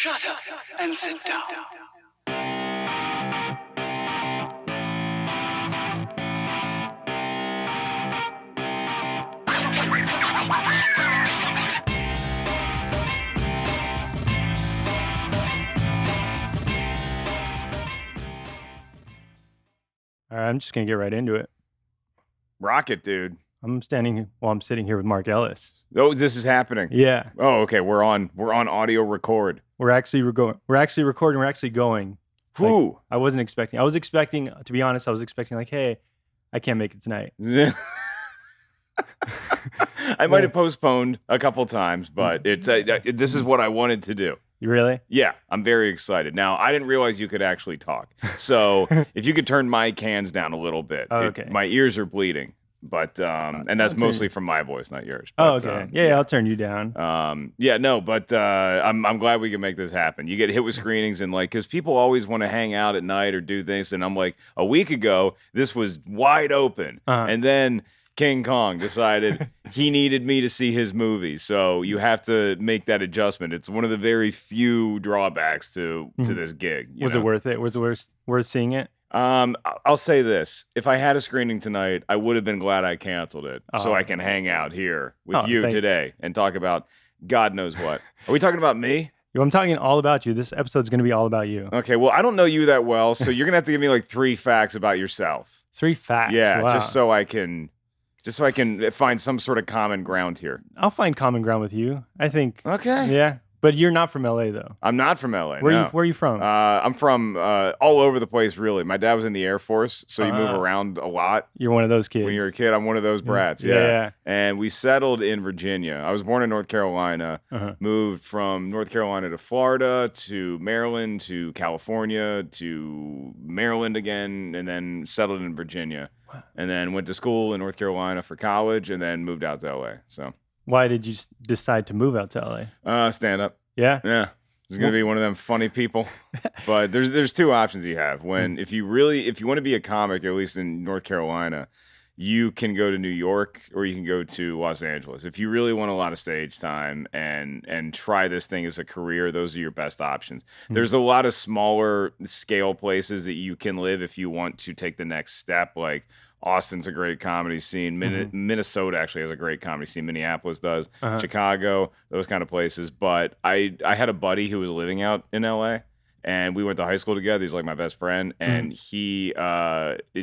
Shut up and sit down. All right, I'm just going to get right into it. Rock it, dude. I'm sitting here with Mark Ellis. Oh, this is happening. Yeah. Oh, okay. We're on audio record. We're actually recording. We're actually going. Who? Like, I was expecting, to be honest, like, hey, I can't make it tonight. I might have postponed a couple times, but this is what I wanted to do. You really? Yeah, I'm very excited. Now, I didn't realize you could actually talk. So if you could turn my cans down a little bit. Okay. My ears are bleeding. But and that's mostly from my voice, not yours. But, okay. Yeah, I'll turn you down. I'm glad we can make this happen. You get hit with screenings and because people always want to hang out at night or do things, and I'm like, a week ago this was wide open, and then King Kong decided he needed me to see his movie, so you have to make that adjustment. It's one of the very few drawbacks to this gig. Was it worth it? Was it worth seeing it? I'll say this. If I had a screening tonight, I would have been glad I canceled it so I can hang out here with you today and talk about God knows what. Are we talking about me? I'm talking all about you. This episode's going to be all about you. Okay, well, I don't know you that well, so you're going to have to give me 3 facts about yourself. 3 facts? Yeah, wow. just so I can find some sort of common ground here. I'll find common ground with you, I think. Okay. Yeah. But you're not from LA, though. I'm not from LA. Where are you from? I'm from all over the place, really. My dad was in the Air Force, so you move around a lot. You're one of those kids. When you're a kid, I'm one of those brats. Yeah. And we settled in Virginia. I was born in North Carolina, moved from North Carolina to Florida, to Maryland, to California, to Maryland again, and then settled in Virginia. Wow. And then went to school in North Carolina for college, and then moved out to LA. So. Why did you decide to move out to LA? Stand up. Yeah? Yeah. There's going to be one of them funny people. But there's 2 options you have. If you want to be a comic, at least in North Carolina, you can go to New York or you can go to Los Angeles. If you really want a lot of stage time and try this thing as a career, those are your best options. There's a lot of smaller scale places that you can live if you want to take the next step, like Austin's a great comedy scene. Minnesota actually has a great comedy scene. Minneapolis does. Chicago, those kind of places. But I had a buddy who was living out in LA, and we went to high school together. He's like my best friend, and he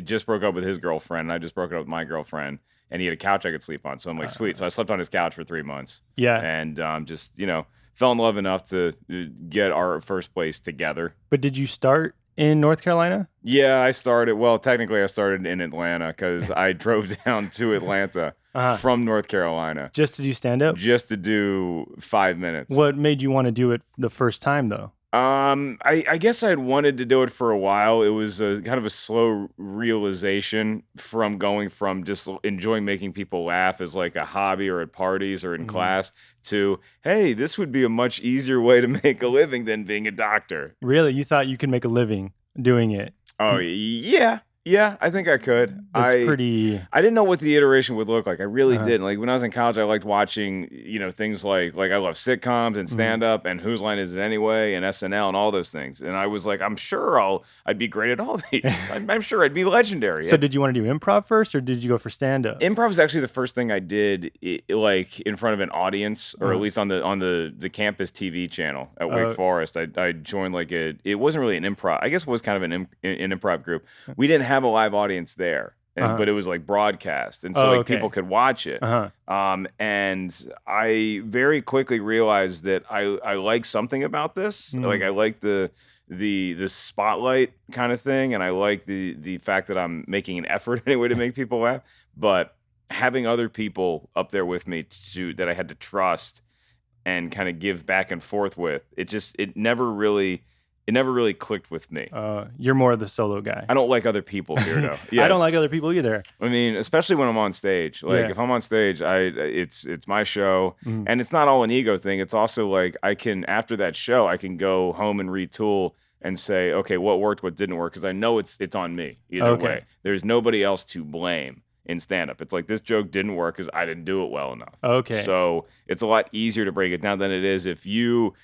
just broke up with his girlfriend, and I just broke up with my girlfriend, and he had a couch I could sleep on. So I'm like, sweet. So I slept on his couch for 3 months. Yeah. And just, fell in love enough to get our first place together. But did you start in North Carolina? Yeah, technically I started in Atlanta because I drove down to Atlanta from North Carolina. Just to do stand-up? Just to do 5 minutes. What made you want to do it the first time, though? I guess I had wanted to do it for a while. It was kind of a slow realization from going from just enjoying making people laugh as like a hobby or at parties or in class to, hey, this would be a much easier way to make a living than being a doctor. Really? You thought you could make a living doing it? Oh, yeah. Yeah, I think I could. I didn't know what the iteration would look like. I really didn't. Like when I was in college, I liked watching, things like I love sitcoms and stand up and Whose Line Is It Anyway and SNL and all those things. And I was like, I'm sure I'd be great at all these. I'm sure I'd be legendary. So did you want to do improv first, or did you go for stand up? Improv was actually the first thing I did, in front of an audience, or at least on the campus TV channel at Wake Forest. I joined it wasn't really an improv. I guess it was kind of an improv group. We didn't have a live audience there, but it was like broadcast, and so people could watch it. And I very quickly realized that I like something about this. Like I like the spotlight kind of thing, and I like the fact that I'm making an effort anyway to make people laugh. But having other people up there with me that I had to trust and kind of give back and forth with, it never really clicked with me. You're more of the solo guy. I don't like other people, Beardo. Yeah. I don't like other people either. I mean, especially when I'm on stage. If I'm on stage, it's my show, and it's not all an ego thing. It's also like after that show, I can go home and retool and say, okay, what worked, what didn't work, because I know it's on me either way. There's nobody else to blame in stand-up. It's like, this joke didn't work because I didn't do it well enough. Okay. So it's a lot easier to break it down than it is if you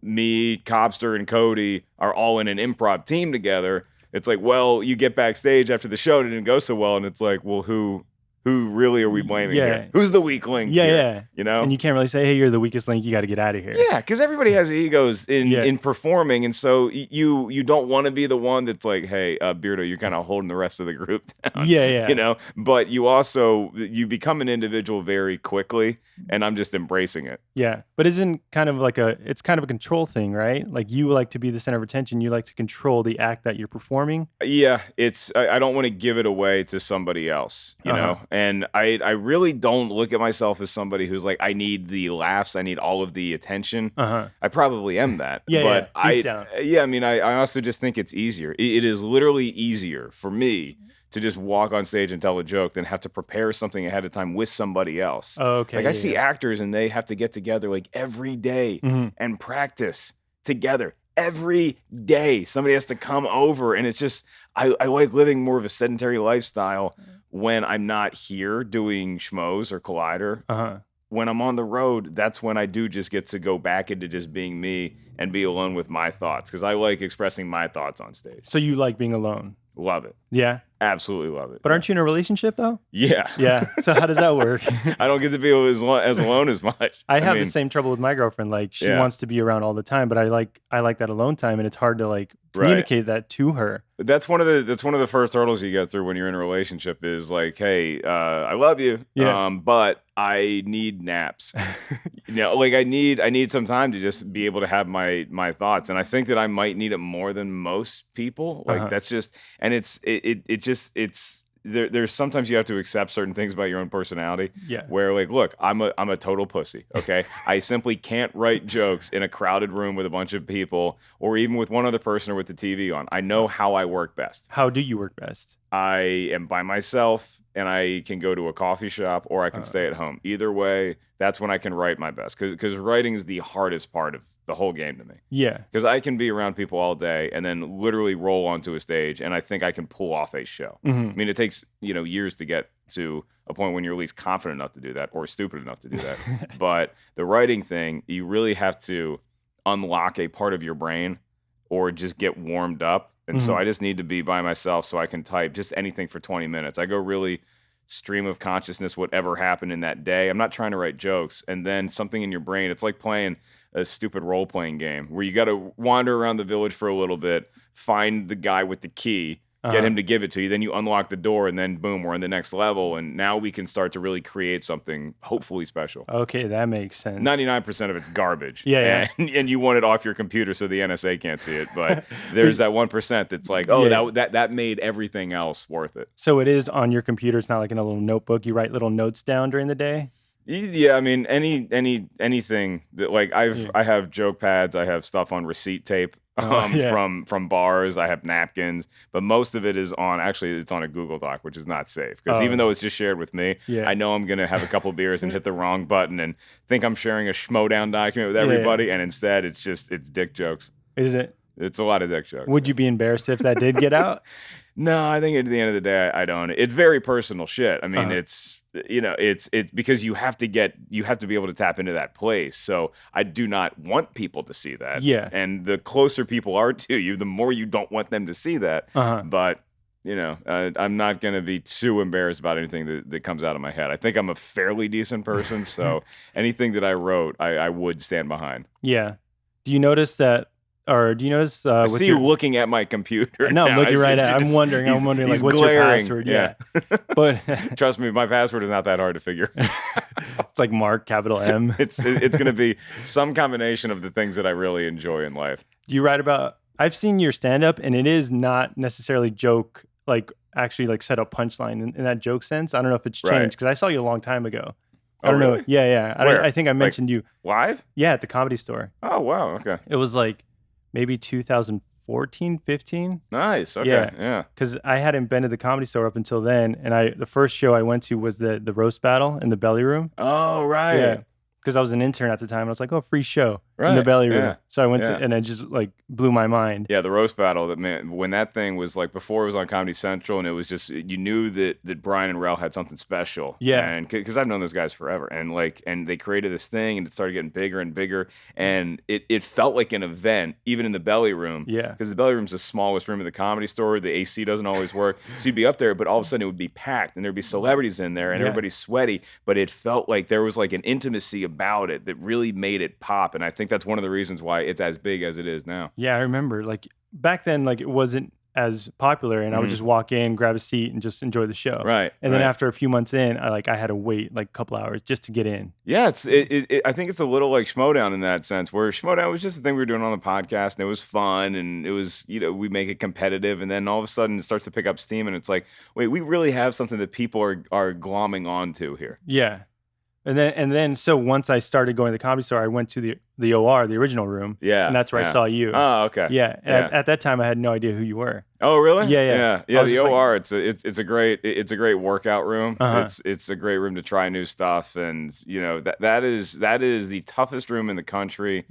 me, Cobster, and Cody are all in an improv team together. It's like, well, you get backstage after the show and it didn't go so well, and it's like, well, who really are we blaming here? Who's the weak link here? You know? And you can't really say, hey, you're the weakest link. You got to get out of here. Yeah, because everybody has egos in performing. And so you don't want to be the one that's like, hey, Beardo, you're kind of holding the rest of the group down. Yeah. You know? But you become an individual very quickly, and I'm just embracing it. Yeah. But isn't kind of like it's kind of a control thing, right? Like you like to be the center of attention. You like to control the act that you're performing. Yeah, I don't want to give it away to somebody else, you know? And I really don't look at myself as somebody who's like, I need the laughs, I need all of the attention. I probably am that. But deep down. I mean, I also just think it's easier. It is literally easier for me to just walk on stage and tell a joke than have to prepare something ahead of time with somebody else. Oh, okay. Like I see actors and they have to get together like every day and practice together. Every day somebody has to come over, and it's just I like living more of a sedentary lifestyle when I'm not here doing Schmoes or Collider. When I'm on the road, that's when I do just get to go back into just being me and be alone with my thoughts, because I like expressing my thoughts on stage. So you like being alone? Love it. Yeah. Absolutely love it. But aren't you in a relationship though? Yeah. Yeah. So how does that work? I don't get to be as alone as much. I have the same trouble with my girlfriend. Like she wants to be around all the time, but I like that alone time, and it's hard to like communicate that to her. That's one of the first hurdles you get through when you're in a relationship is like, hey, I love you, but I need naps. You know, like I need some time to just be able to have my thoughts, and I think that I might need it more than most people. Like that's just, and there's sometimes you have to accept certain things about your own personality. Yeah. Where like, look, I'm a total pussy. Okay. I simply can't write jokes in a crowded room with a bunch of people, or even with one other person, or with the TV on. I know how I work best. How do you work best? I am by myself, and I can go to a coffee shop, or I can stay at home. Either way, that's when I can write my best. Because writing is the hardest part of the whole game to me. Yeah. Because I can be around people all day and then literally roll onto a stage, and I think I can pull off a show. I mean, it takes years to get to a point when you're at least confident enough to do that, or stupid enough to do that. But the writing thing, you really have to unlock a part of your brain or just get warmed up. And so I just need to be by myself so I can type just anything for 20 minutes. I go really stream of consciousness, whatever happened in that day. I'm not trying to write jokes. And then something in your brain, it's like playing a stupid role-playing game where you got to wander around the village for a little bit, find the guy with the key, get him to give it to you, then you unlock the door, and then boom, we're in the next level, and now we can start to really create something hopefully special. Okay, that makes sense. 99% of it's garbage. Yeah. And you want it off your computer so the NSA can't see it, but there's that 1% that's like, that made everything else worth it. So it is on your computer, it's not like in a little notebook, you write little notes down during the day? Yeah, I mean, anything that, like I have joke pads, I have stuff on receipt tape from bars, I have napkins, but most of it is it's on a Google Doc, which is not safe, because even though it's just shared with me, I know I'm gonna have a couple beers and hit the wrong button and think I'm sharing a Schmodown document with everybody, and instead it's dick jokes. Is it? It's a lot of dick jokes. Would you be embarrassed if that did get out? No, I think at the end of the day, I don't. It's very personal shit. I mean, it's because you have to be able to tap into that place. So I do not want people to see that. Yeah. And the closer people are to you, the more you don't want them to see that. But I'm not going to be too embarrassed about anything that comes out of my head. I think I'm a fairly decent person, so anything that I wrote, I would stand behind. Yeah. Do you notice that? Or do you notice? I see you looking at my computer. No, I'm looking right at. I'm wondering like, what's glaring. Your password? Yeah. But trust me, my password is not that hard to figure. It's like Mark, capital M. It's going to be some combination of the things that I really enjoy in life. Do you write about? I've seen your stand up, and it is not necessarily joke, like actually like set up punchline in that joke sense. I don't know if it's changed, because I saw you a long time ago. I don't know. Yeah. I think I mentioned you live. Yeah, at the Comedy Store. Oh wow. Okay. It was like maybe 2014, 15. Nice. Okay. Yeah. Because I hadn't been to the Comedy Store up until then, and the first show I went to was the roast battle in the Belly Room. Oh right. Yeah. Because I was an intern at the time, and I was like, oh, free show. in the belly room. Yeah. So I went to, and it just like blew my mind. Yeah, the roast battle, that man, when that thing was like before it was on Comedy Central, and it was just, you knew that Brian and Rel had something special. Yeah. And because I've known those guys forever, and they created this thing, and it started getting bigger and bigger, and it felt like an event, even in the belly room. Yeah. Because the belly room's the smallest room in the Comedy Store. The AC doesn't always work, so you'd be up there, but all of a sudden it would be packed, and there'd be celebrities in there, and everybody's sweaty, but it felt like there was like an intimacy about it that really made it pop, and I think that's one of the reasons why it's as big as it is now. Yeah, I remember like back then, like it wasn't as popular, and I would just walk in, grab a seat, and just enjoy the show. Right. And then after a few months in, I had to wait like a couple hours just to get in. Yeah, I think it's a little like Schmoedown in that sense, where Schmoedown was just the thing we were doing on the podcast, and it was fun, and it was, we make it competitive, and then all of a sudden it starts to pick up steam, and it's like, wait, we really have something that people are glomming onto here. Yeah. And then so once I started going to the Comedy Store, I went to the OR, the original room. Yeah. And that's where I saw you. Oh, okay. Yeah. At that time, I had no idea who you were. Oh, really? Yeah. The OR, it's a great workout room. Uh-huh. It's a great room to try new stuff, and that is the toughest room in the country,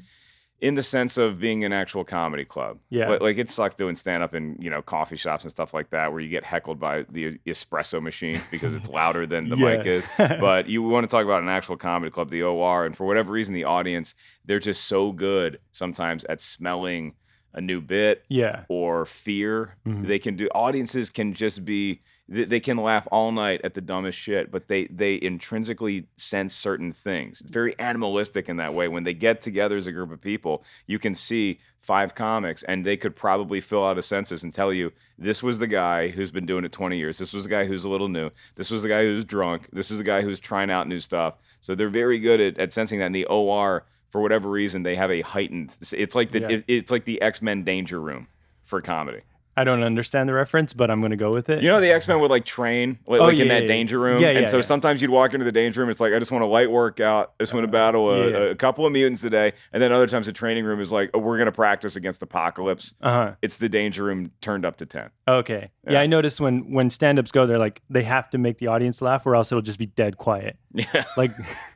in the sense of being an actual comedy club. Yeah. Like it sucks doing stand up in, coffee shops and stuff like that, where you get heckled by the espresso machine because it's louder than the mic is. But you want to talk about an actual comedy club, the OR, and for whatever reason, the audience, they're just so good sometimes at smelling a new bit or fear. They can do, audiences can just be, they can laugh all night at the dumbest shit, but they intrinsically sense certain things. It's very animalistic in that way. When they get together as a group of people, you can see 5 comics, and they could probably fill out a census and tell you, this was the guy who's been doing it 20 years. This was the guy who's a little new. This was the guy who's drunk. This is the guy who's trying out new stuff. So they're very good at sensing that. In the OR, for whatever reason, they have a heightened, it's like the X-Men Danger Room for comedy. I don't understand the reference, but I'm going to go with it. The X-Men would like train in that danger room. And so sometimes you'd walk into the danger room. It's like, I just want a light workout. I just want to battle a couple of mutants today. And then other times the training room is like, oh, we're going to practice against Apocalypse. It's the danger room turned up to 10. Okay. Yeah, I noticed when stand-ups go, they're like, they have to make the audience laugh or else it'll just be dead quiet. Yeah. Like,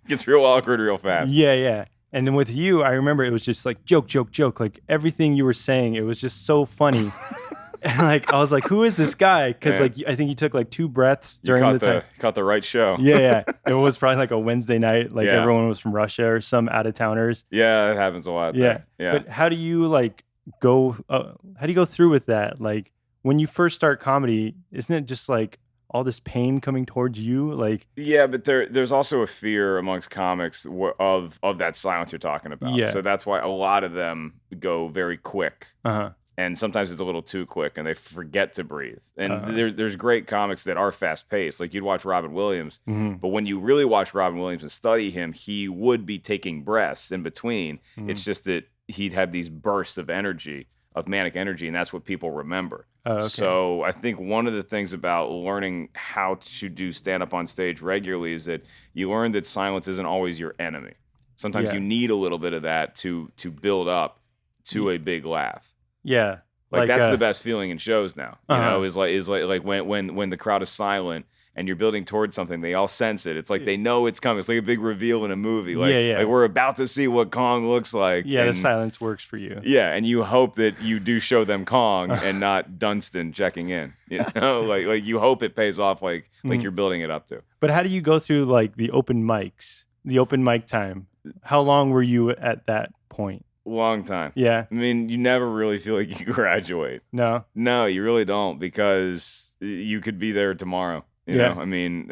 gets real awkward real fast. Yeah. And then with you, I remember it was just like joke. Like everything you were saying, it was just so funny. And like I was like, who is this guy? Because like I think you took like 2 breaths during the time. You caught the right show. Yeah. It was probably like a Wednesday night. Like everyone was from Russia or some out of towners. Yeah, it happens a lot. Yeah. But how do you like go? How do you go through with that? Like when you first start comedy, isn't it just like all this pain coming towards you? Like but there's also a fear amongst comics of that silence you're talking about. Yeah. So that's why a lot of them go very quick. And sometimes it's a little too quick, and they forget to breathe. And there's great comics that are fast-paced. Like, you'd watch Robin Williams, but when you really watch Robin Williams and study him, he would be taking breaths in between. It's just that he'd have these bursts of energy, of manic energy, and that's what people remember. So I think one of the things about learning how to do stand-up on stage regularly is that you learn that silence isn't always your enemy. Sometimes you need a little bit of that to build up to a big laugh. Yeah. Like that's the best feeling in shows now. You know, is like when the crowd is silent and you're building towards something, they all sense it. It's like they know it's coming. It's like a big reveal in a movie. Like, like we're about to see what Kong looks like. Yeah, the silence works for you. Yeah, and you hope that you do show them Kong and not Dunstan checking in. You know, like you hope it pays off like you're building it up to. But how do you go through like the open mics, the open mic time? How long were you at that point? Long time. Yeah. I mean, you never really feel like you graduate. No, you really don't, because you could be there tomorrow. You know? I mean,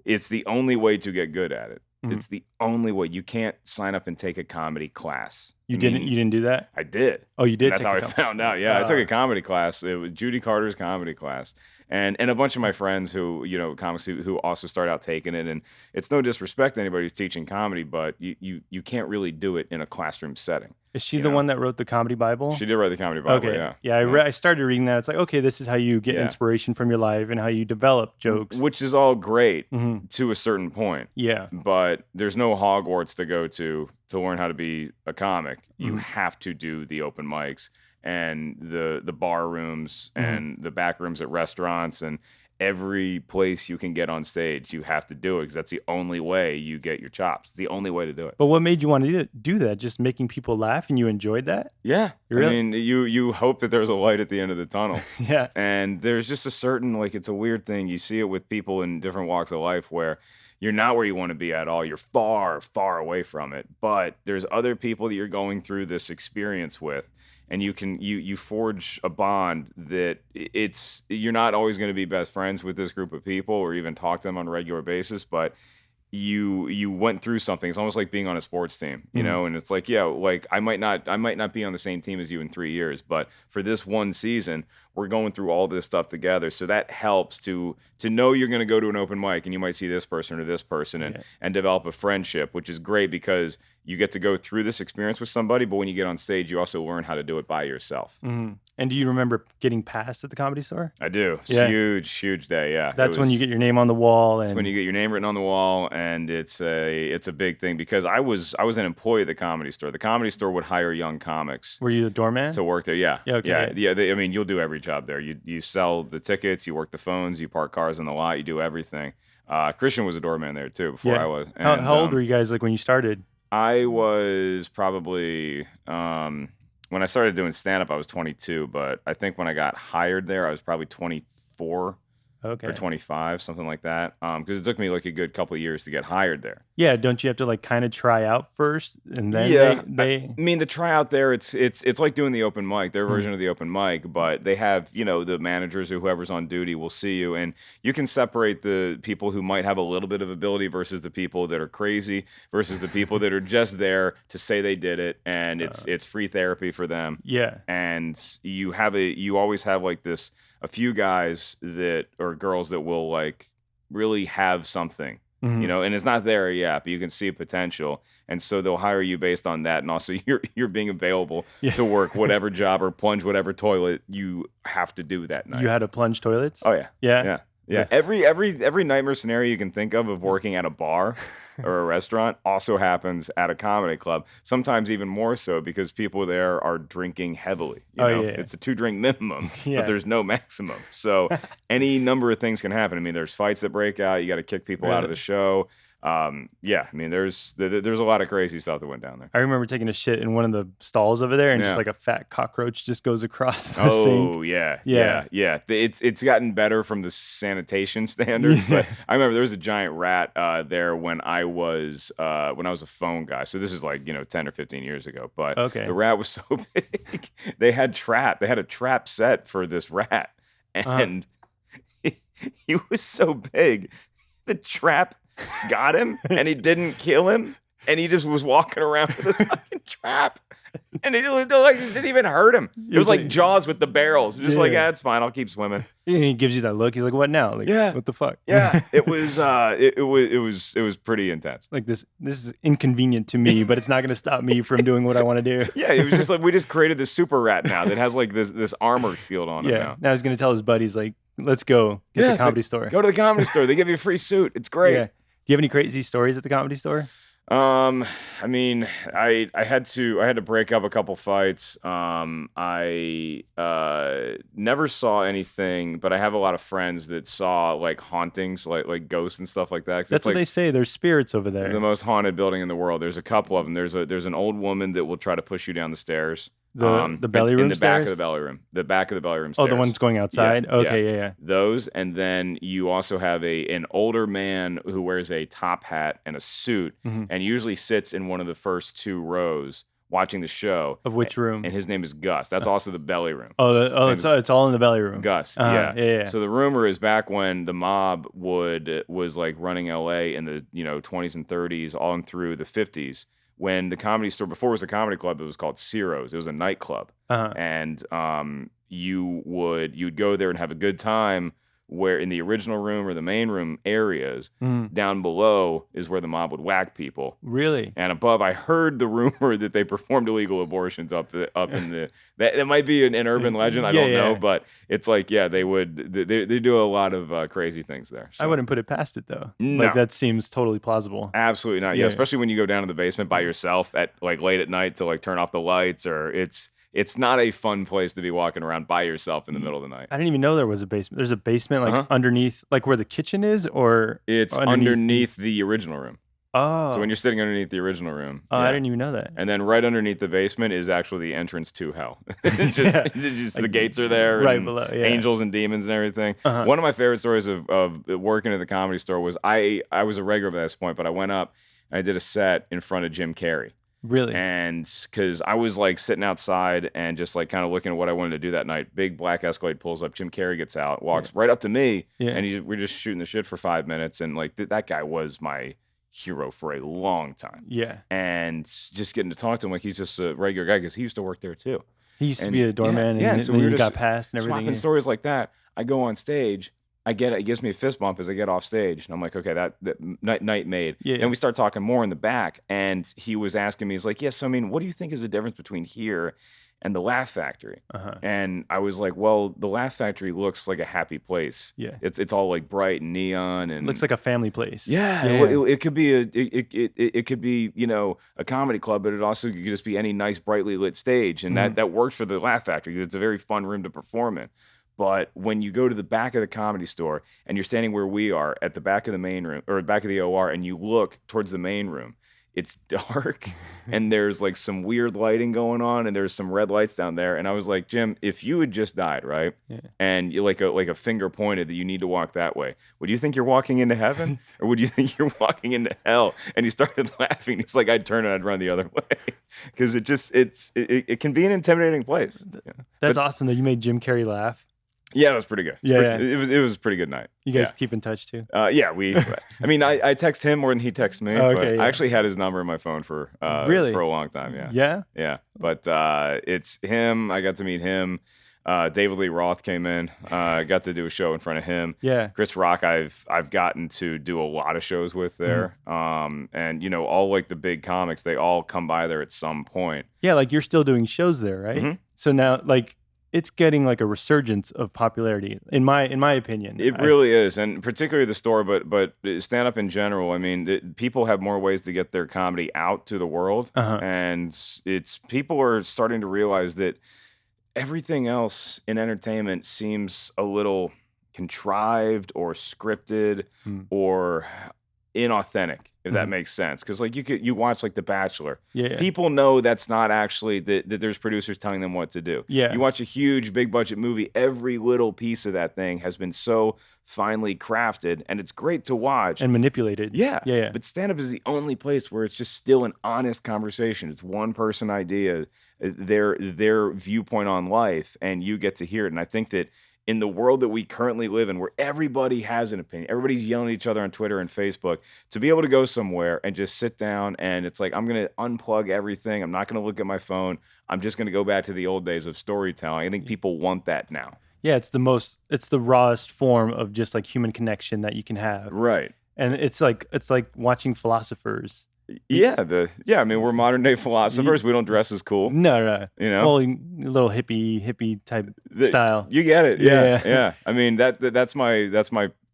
it's the only way to get good at it. It's the only way. You can't sign up and take a comedy class. You didn't do that? I did. Oh, you did? That's how I found out. Yeah, I took a comedy class. It was Judy Carter's comedy class. And a bunch of my friends who, comics who also start out taking it. And it's no disrespect to anybody who's teaching comedy, but you can't really do it in a classroom setting. Is she the one that wrote the Comedy Bible? She did write the Comedy Bible, okay. Yeah. I started reading that. It's like, okay, this is how you get inspiration from your life and how you develop jokes. Which is all great to a certain point. Yeah. But there's no Hogwarts to go to learn how to be a comic. You have to do the open mics and the bar rooms and the back rooms at restaurants, and every place you can get on stage, you have to do it because that's the only way you get your chops. It's the only way to do it. But what made you want to do that? Just making people laugh, and you enjoyed that? Yeah. Really? I mean, you hope that there's a light at the end of the tunnel. Yeah. And there's just a certain, like, it's a weird thing. You see it with people in different walks of life where you're not where you want to be at all. You're far, far away from it. But there's other people that you're going through this experience with. And you forge a bond that you're not always going to be best friends with this group of people or even talk to them on a regular basis, but you went through something. It's almost like being on a sports team, you know, and it's like, yeah, like I might not be on the same team as you in 3 years, but for this one season, we're going through all this stuff together. So that helps to know you're going to go to an open mic and you might see this person or this person and develop a friendship, which is great because you get to go through this experience with somebody, but when you get on stage, you also learn how to do it by yourself. Mm-hmm. And do you remember getting passed at the Comedy Store? I do. It's huge day. Yeah. That's when you get your name on the wall. It's when you get your name written on the wall, and it's a big thing because I was an employee at the Comedy Store. The Comedy Store would hire young comics. Were you the doorman? To work there, yeah. Okay. Yeah. I mean, you'll do every job there. You sell the tickets, you work the phones, you park cars in the lot, you do everything. Kristian was a doorman there too before I was. And, how old were you guys like when you started? I was probably when I started doing stand-up, I was 22, but I think when I got hired there, I was probably 24 or 25, something like that. Because it took me like a good couple of years to get hired there. Yeah, don't you have to like kind of try out first, and then they... I mean, the tryout there, it's like doing the open mic, their version of the open mic, but they have, the managers or whoever's on duty will see you, and you can separate the people who might have a little bit of ability versus the people that are crazy versus the people that are just there to say they did it, and it's free therapy for them. Yeah. And you always have like a few guys or girls that will like really have something, and it's not there yet, but you can see potential. And so they'll hire you based on that. And also you're being available to work whatever job or plunge whatever toilet you have to do that night. You had to plunge toilets? Oh yeah. Yeah. Yeah. Every nightmare scenario you can think of working at a bar or a restaurant also happens at a comedy club. Sometimes even more so because people there are drinking heavily. You know? It's a 2-drink minimum, but there's no maximum. So any number of things can happen. I mean, there's fights that break out. You got to kick people out of the show. I mean, there's a lot of crazy stuff that went down there. I remember taking a shit in one of the stalls over there, and just like a fat cockroach just goes across the sink. Oh yeah. It's gotten better from the sanitation standards, but I remember there was a giant rat there when I was a phone guy. So this is like 10 or 15 years ago. But the rat was so big, they had a trap set for this rat, and he was so big, the trap got him, and he didn't kill him, and he just was walking around with this fucking trap, and it didn't even hurt him. It was like Jaws with the barrels. Just like, it's fine, I'll keep swimming. And he gives you that look. He's like, what now? Like, what the fuck? Yeah, it was it was pretty intense. Like this is inconvenient to me, but it's not going to stop me from doing what I want to do. Yeah, it was just like we just created this super rat now that has like this armor shield on it now. Now he's going to tell his buddies like, let's go get the Comedy Store. Go to the Comedy Store. They give you a free suit. It's great. Yeah. Do you have any crazy stories at the Comedy Store? I mean, I had to break up a couple fights. I never saw anything, but I have a lot of friends that saw like hauntings, like ghosts and stuff like that. That's what they say. There's spirits over there. The most haunted building in the world. There's a couple of them. There's an old woman that will try to push you down the stairs. The belly room in the stairs? back of the belly room. The back of the belly room stairs. Oh, the ones going outside? Yeah, okay, yeah. Those, and then you also have an older man who wears a top hat and a suit, and usually sits in one of the first 2 rows watching the show. Of which room? And his name is Gus. That's also the belly room. It's all in the belly room. Gus, yeah. So the rumor is back when the mob was like running LA in the 20s and 30s on through the 50s. When the Comedy Store, before it was a comedy club, it was called Ciro's. It was a nightclub. And you'd go there and have a good time, where in the original room or the main room areas, down below is where the mob would whack people. Really? And above, I heard the rumor that they performed illegal abortions up in the... That might be an urban legend, I don't know, but it's like, they do a lot of crazy things there. So. I wouldn't put it past it, though. No. Like, that seems totally plausible. Absolutely not. Yeah, especially when you go down to the basement by yourself at like late at night to like turn off the lights, or it's it's not a fun place to be walking around by yourself in the middle of the night. I didn't even know there was a basement. There's a basement like underneath, like where the kitchen is, or it's underneath the original room. Oh. So when you're sitting underneath the original room. Oh, I didn't even know that. And then right underneath the basement is actually the entrance to hell. just the gates are there. Right and below, angels and demons and everything. One of my favorite stories of working at the Comedy Store was I was a regular at this point, but I went up and I did a set in front of Jim Carrey. Really? And because I was like sitting outside and just like kind of looking at what I wanted to do that night. Big black Escalade pulls up. Jim Carrey gets out, walks right up to me. Yeah. And we're just shooting the shit for 5 minutes. And like that guy was my hero for a long time. Yeah. And just getting to talk to him like he's just a regular guy because he used to work there too. He used to be a doorman and so we got passed and everything. Swapping stories like that. I go on stage. It gives me a fist bump as I get off stage. And I'm like, okay, that night made. Yeah. And we start talking more in the back. And he was asking me, he's like, yes, I mean, what do you think is the difference between here and the Laugh Factory? And I was like, well, the Laugh Factory looks like a happy place. Yeah. It's all like bright and neon and looks like a family place. Yeah. It could be it could be, you know, a comedy club, but it also could just be any nice brightly lit stage. And that works for the Laugh Factory. It's a very fun room to perform in. But when you go to the back of the Comedy Store and you're standing where we are at the back of the main room or back of the OR and you look towards the main room, it's dark and there's like some weird lighting going on and there's some red lights down there. And I was like, Jim, if you had just died, right? Yeah. And you like a finger pointed that you need to walk that way, would you think you're walking into heaven or would you think you're walking into hell? And he started laughing. He's like, I'd turn and I'd run the other way because it can be an intimidating place. That's awesome that you made Jim Carrey laugh. Yeah, it was pretty good. It was a pretty good night. You guys keep in touch too? Yeah, I mean, I text him more than he texts me. Okay, I actually had his number in my phone for really for a long time. Yeah. But it's him. I got to meet him. David Lee Roth came in. I got to do a show in front of him. Yeah. Chris Rock, I've gotten to do a lot of shows with there. And you know, all like the big comics, they all come by there at some point. Yeah, like you're still doing shows there, right? So now, like, it's getting like a resurgence of popularity, in my opinion. It really is, and particularly the store, but stand up in general. I mean, people have more ways to get their comedy out to the world, and people are starting to realize that everything else in entertainment seems a little contrived or scripted or inauthentic, if that makes sense. Because like you watch like The Bachelor, people know that's not actually that there's producers telling them what to do. You watch a huge big budget movie, every little piece of that thing has been so finely crafted and it's great to watch and manipulated. But stand-up is the only place where it's just still an honest conversation. It's one person idea, their viewpoint on life, and you get to hear it. And I think that in the world that we currently live in, where everybody has an opinion, everybody's yelling at each other on Twitter and Facebook, to be able to go somewhere and just sit down and it's like, I'm going to unplug everything. I'm not going to look at my phone. I'm just going to go back to the old days of storytelling. I think people want that now. Yeah, it's the rawest form of just like human connection that you can have. Right. And it's like watching philosophers. I mean, we're modern day philosophers. We don't dress as cool. No. You know, well, a little hippie type style. You get it. Yeah. I mean, that's my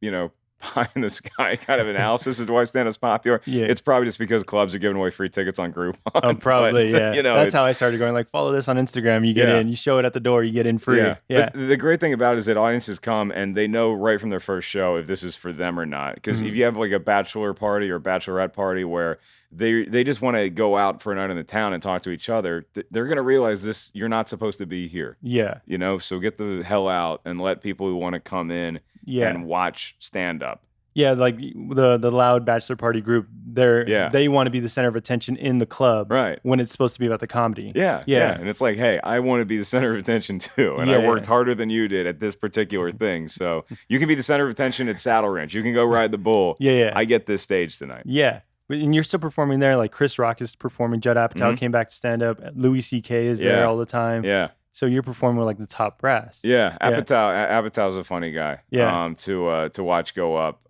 you know, pie in the sky kind of analysis as to why stand-up's popular. Yeah. It's probably just because clubs are giving away free tickets on Groupon. Oh, probably, yeah. You know, that's how I started going, like, follow this on Instagram, you get in, you show it at the door, you get in free. Yeah. But the great thing about it is that audiences come and they know right from their first show if this is for them or not. Because if you have like a bachelor party or bachelorette party where they just want to go out for a night in the town and talk to each other, they're going to realize you're not supposed to be here. Yeah. You know, so get the hell out and let people who want to come in and watch stand up. Yeah, like the loud bachelor party group, they want to be the center of attention in the club, right? When it's supposed to be about the comedy. Yeah. And it's like, hey, I want to be the center of attention too, and I worked harder than you did at this particular thing. So you can be the center of attention at Saddle Ranch. You can go ride the bull. I get this stage tonight. Yeah. And you're still performing there. Like Chris Rock is performing. Judd Apatow came back to stand up. Louis C.K. is there all the time. Yeah. So you're performing with like the top brass. Yeah, Apatow's a funny guy. Yeah. To watch go up.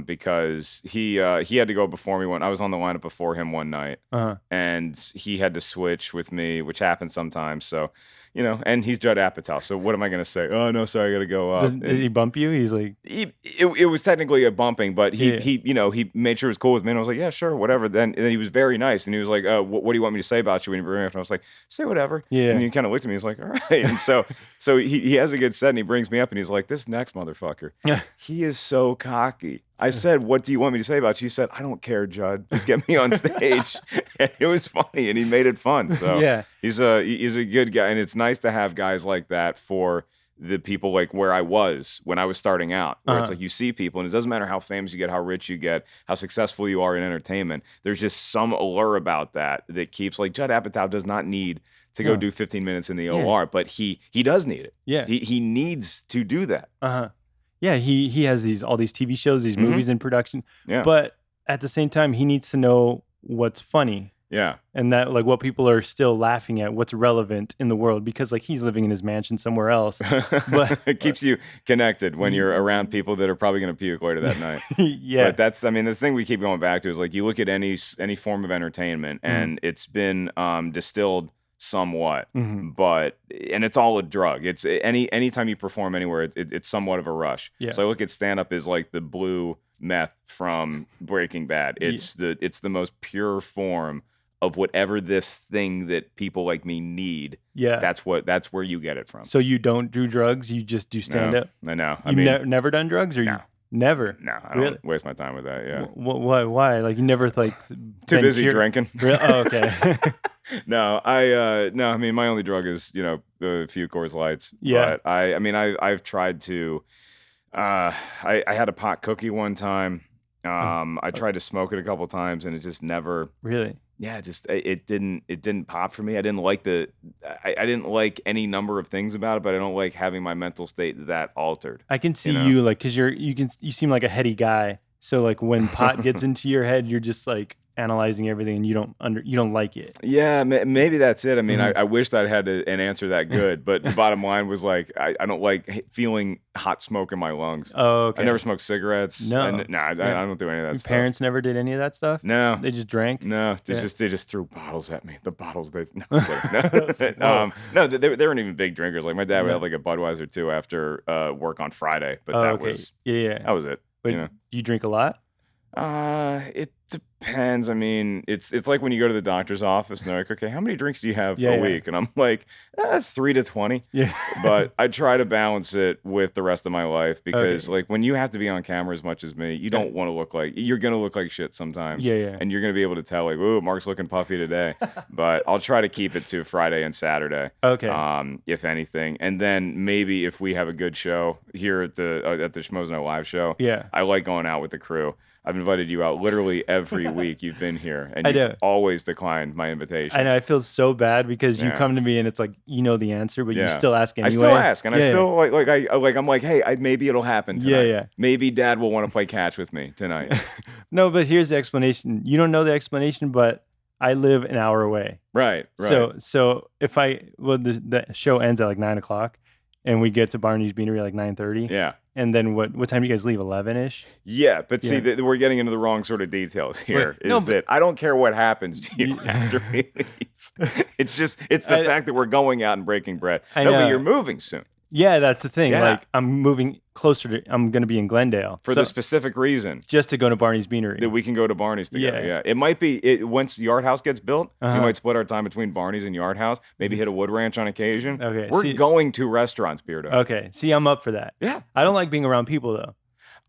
Because he had to go before me when I was on the lineup before him one night, and he had to switch with me, which happens sometimes. So, and he's Judd Apatow. So what am I gonna say? Oh no, sorry, I gotta go up. Did he bump you? He's like, it was technically a bumping, but he made sure it was cool with me, and I was like, yeah, sure, whatever. Then he was very nice, and he was like, what do you want me to say about you when you bring me up? And I was like, say whatever. Yeah. And he kind of looked at me, he's like, all right. And so he has a good set, and he brings me up, and he's like, this next motherfucker, he is so cocky. I said, what do you want me to say about you? He said, I don't care, Judd. Just get me on stage. And it was funny, and he made it fun. So he's a good guy, and it's nice to have guys like that for the people like where I was when I was starting out, where it's like you see people, and it doesn't matter how famous you get, how rich you get, how successful you are in entertainment. There's just some allure about that keeps, like, Judd Apatow does not need to go do 15 minutes in the OR, but he does need it. Yeah. He needs to do that. Yeah, he has all these TV shows, these movies in production. Yeah. But at the same time, he needs to know what's funny. Yeah. And that, like, what people are still laughing at, what's relevant in the world, because like he's living in his mansion somewhere else. But it keeps you connected when you're around people that are probably going to puke later that night. Yeah. But that's, the thing we keep going back to is, like, you look at any form of entertainment, and it's been distilled somewhat, but it's all a drug. It's anytime you perform anywhere, it's somewhat of a rush. Yeah. So I look at stand-up as like the blue meth from Breaking Bad. It's the most pure form of whatever this thing that people like me need. Yeah. That's where you get it from. So you don't do drugs, you just do stand-up? No, I know. You've never done drugs, or no. you never? No, I don't waste my time with that. Yeah. Why? Like, you never too busy drinking. Really? Oh, okay. No, my only drug is, a few Coors Lights. Yeah. But I've tried to, I had a pot cookie one time. I tried to smoke it a couple times, and it just never. Really? Yeah, it didn't pop for me. I didn't like I didn't like any number of things about it, but I don't like having my mental state that altered. I can see you, like, because you seem like a heady guy. So like when pot gets into your head, you're just like analyzing everything, and you don't like it. Yeah, maybe that's it. I wished I'd had an answer that good, but the bottom line was, like, I don't like feeling hot smoke in my lungs. Oh, okay. I never smoked cigarettes. No. I don't do any of that stuff. Your parents never did any of that stuff? No. They just drank? No, they just threw bottles at me. The bottles they no, they weren't even big drinkers. Like, my dad would have like a Budweiser too after work on Friday, but that was that was it. But do you drink a lot? It depends. It's like when you go to the doctor's office and they're like, okay, how many drinks do you have a week? And I'm like, 3 to 20. Yeah. But I try to balance it with the rest of my life, because like, when you have to be on camera as much as me, you don't want to look like, you're going to look like shit sometimes. Yeah. And you're going to be able to tell, like, ooh, Mark's looking puffy today. But I'll try to keep it to Friday and Saturday. Okay. If anything. And then maybe if we have a good show here at the Schmoes Know live show, I like going out with the crew. I've invited you out literally every week you've been here, and you've always declined my invitation. I know. I feel so bad because you come to me and it's like, you know the answer, but you still ask anyway. I still ask, and I still I'm like, hey, maybe it'll happen tonight. Yeah. Maybe Dad will want to play catch with me tonight. No, but here's the explanation. You don't know the explanation, but I live an hour away. Right. So if the show ends at like 9:00, and we get to Barney's Beanery at like 9:30. Yeah. And then what time do you guys leave? 11-ish? Yeah, but see, we're getting into the wrong sort of details here. That I don't care what happens to you after we leave. It's the fact that we're going out and breaking bread. I know. But you're moving soon. Yeah, that's the thing. Yeah. Like, I'm moving closer I'm going to be in Glendale. For the specific reason. Just to go to Barney's Beanery. That we can go to Barney's together. Yeah. It might be, once Yard House gets built, we might split our time between Barney's and Yard House. Maybe hit a Wood Ranch on occasion. Okay. We're going to restaurants, Beardo. Okay. See, I'm up for that. Yeah. I don't like being around people, though.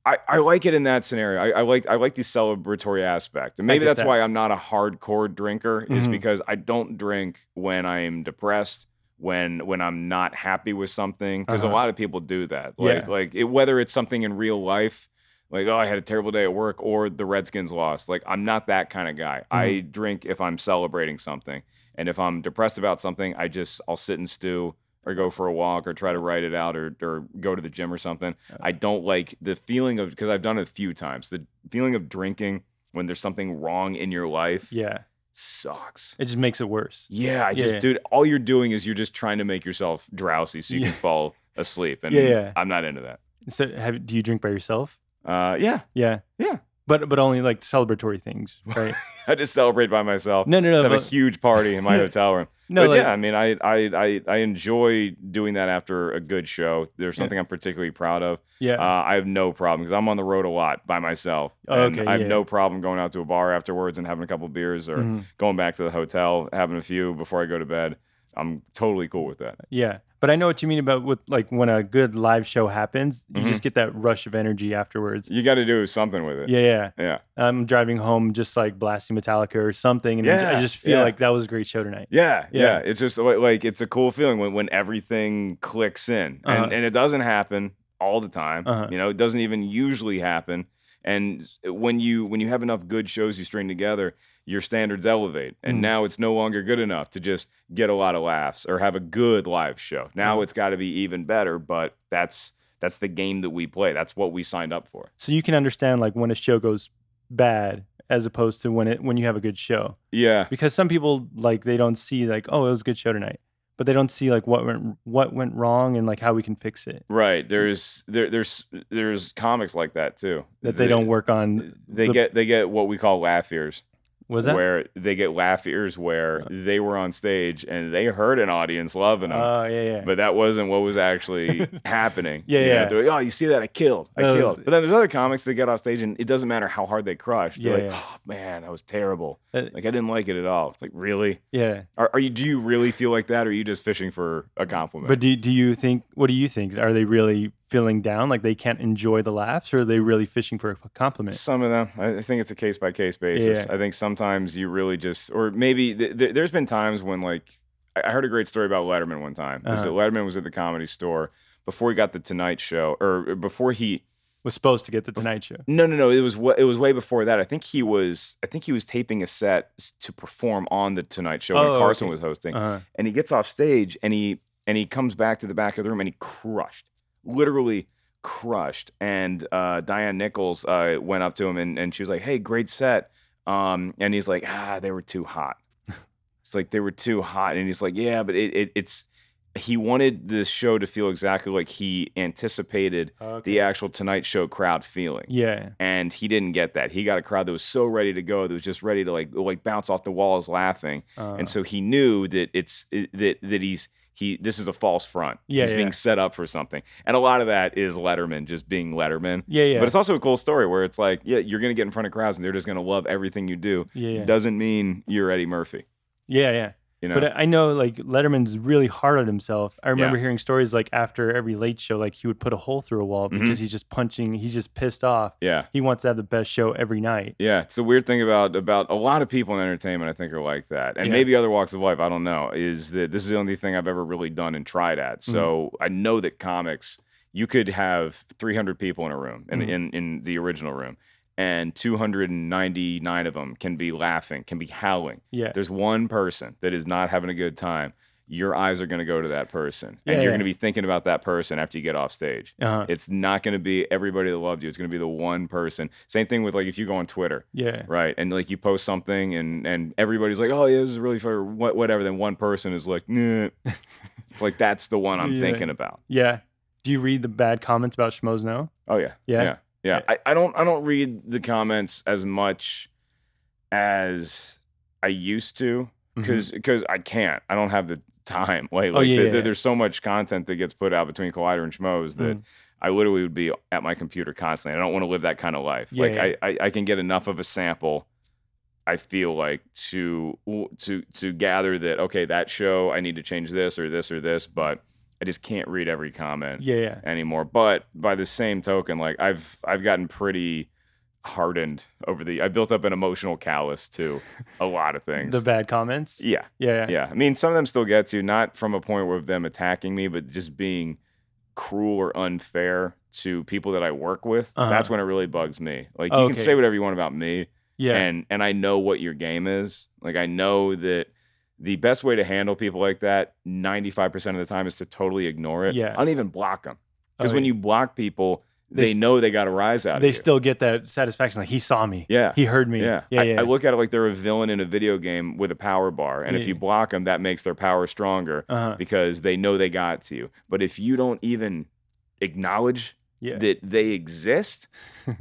I like it in that scenario. I like the celebratory aspect. And maybe that's why I'm not a hardcore drinker, is because I don't drink when I'm depressed, when I'm not happy with something, because a lot of people do that. Whether it's something in real life, like, oh, I had a terrible day at work, or the Redskins lost. Like, I'm not that kind of guy. I drink if I'm celebrating something, and if I'm depressed about something, I'll sit and stew, or go for a walk, or try to write it out, or go to the gym or something. I don't like the feeling of, because I've done it a few times, the feeling of drinking when there's something wrong in your life. Yeah. sucks. It just makes it worse. Yeah, dude, all you're doing is you're just trying to make yourself drowsy so you can fall asleep. And I'm not into that. So do you drink by yourself? Yeah. Yeah. Yeah. But only like celebratory things, right? I just celebrate by myself. No. Just have a huge party in my hotel room. No, but I mean, I enjoy doing that after a good show. There's something I'm particularly proud of. Yeah. I have no problem because I'm on the road a lot by myself. And I have no problem going out to a bar afterwards and having a couple beers or going back to the hotel, having a few before I go to bed. I'm totally cool with that. Yeah. But I know what you mean about with like when a good live show happens, you just get that rush of energy afterwards. You got to do something with it. Yeah. I'm driving home just like blasting Metallica or something, and I just feel like that was a great show tonight. Yeah. It's just like it's a cool feeling when everything clicks in, and it doesn't happen all the time. You know, it doesn't even usually happen. And when you have enough good shows you string together, your standards elevate. And now it's no longer good enough to just get a lot of laughs or have a good live show. Now it's got to be even better, but that's the game that we play. That's what we signed up for. So you can understand like when a show goes bad as opposed to when you have a good show. Yeah. Because some people like they don't see like, oh, it was a good show tonight. But they don't see like what went wrong and like how we can fix it. Right. There's comics like that too. That they don't work on. They get what we call laugh ears. Was that? Where they get laugh ears where they were on stage and they heard an audience loving them. Oh, yeah. But that wasn't what was actually happening. Yeah. They're like, oh, you see that? I killed. But then there's other comics that get off stage and it doesn't matter how hard they crush. They're like, oh, man, that was terrible. Like, I didn't like it at all. It's like, really? Yeah. Do you really feel like that, or are you just fishing for a compliment? But do you think, what do you think? Are they really feeling down, like they can't enjoy the laughs, or are they really fishing for a compliment? Some of them. I think it's a case-by-case basis. I think sometimes you really just, or maybe there's been times when, like, I heard a great story about Letterman one time. Letterman was at the Comedy Store before he got the Tonight Show, or before he was supposed to get the Tonight Show. No. It was way before that. I think he was taping a set to perform on the Tonight Show when Carson was hosting. And he gets off stage and he comes back to the back of the room and he literally crushed. And Diane Nichols went up to him and she was like, "Hey, great set." And he's like, "They were too hot." It's like, they were too hot. And he's like, "Yeah, but it's." He wanted this show to feel exactly like he anticipated the actual Tonight Show crowd feeling. Yeah. And he didn't get that. He got a crowd that was so ready to go, that was just ready to like bounce off the walls laughing. And so he knew that this is a false front. He's being set up for something. And a lot of that is Letterman just being Letterman. Yeah. But it's also a cool story where it's like, you're going to get in front of crowds and they're just going to love everything you do. Doesn't mean you're Eddie Murphy. Yeah. You know? But I know like Letterman's really hard on himself. I remember hearing stories like after every Late Show, like he would put a hole through a wall because he's just punching, he's just pissed off. Yeah. He wants to have the best show every night. Yeah. It's the weird thing about a lot of people in entertainment, I think, are like that. And maybe other walks of life, I don't know, is that this is the only thing I've ever really done and tried at. So I know that comics, you could have 300 people in a room, in the original room, and 299 of them can be laughing, can be howling. Yeah. There's one person that is not having a good time. Your eyes are going to go to that person. And you're going to be thinking about that person after you get off stage. It's not going to be everybody that loved you. It's going to be the one person. Same thing with like if you go on Twitter. Yeah. Right. And like you post something and everybody's like, "Oh, yeah, this is really fun," or whatever. Then one person is like, "Nah." It's like, that's the one I'm thinking about. Yeah. Do you read the bad comments about Schmoes Know? Oh, yeah. Yeah. I don't read the comments as much as I used to because I can't. I don't have the time. There's so much content that gets put out between Collider and Schmoes that I literally would be at my computer constantly. I don't want to live that kind of life. I can get enough of a sample, I feel like, to gather that, okay, that show I need to change this or this or this, but I just can't read every comment anymore. But by the same token, like I've gotten pretty hardened I built up an emotional callus to a lot of things. The bad comments? Yeah. I mean, some of them still get to, not from a point where them attacking me, but just being cruel or unfair to people that I work with. That's when it really bugs me. Like, you can say whatever you want about me. Yeah. And I know what your game is. Like, I know that the best way to handle people like that 95% of the time is to totally ignore it. Yeah. I don't even block them. Because when you block people, they know they got a rise out of you. They still get that satisfaction, like he saw me. Yeah. He heard me. Yeah. I look at it like they're a villain in a video game with a power bar. And if you block them, that makes their power stronger because they know they got to you. But if you don't even acknowledge that they exist,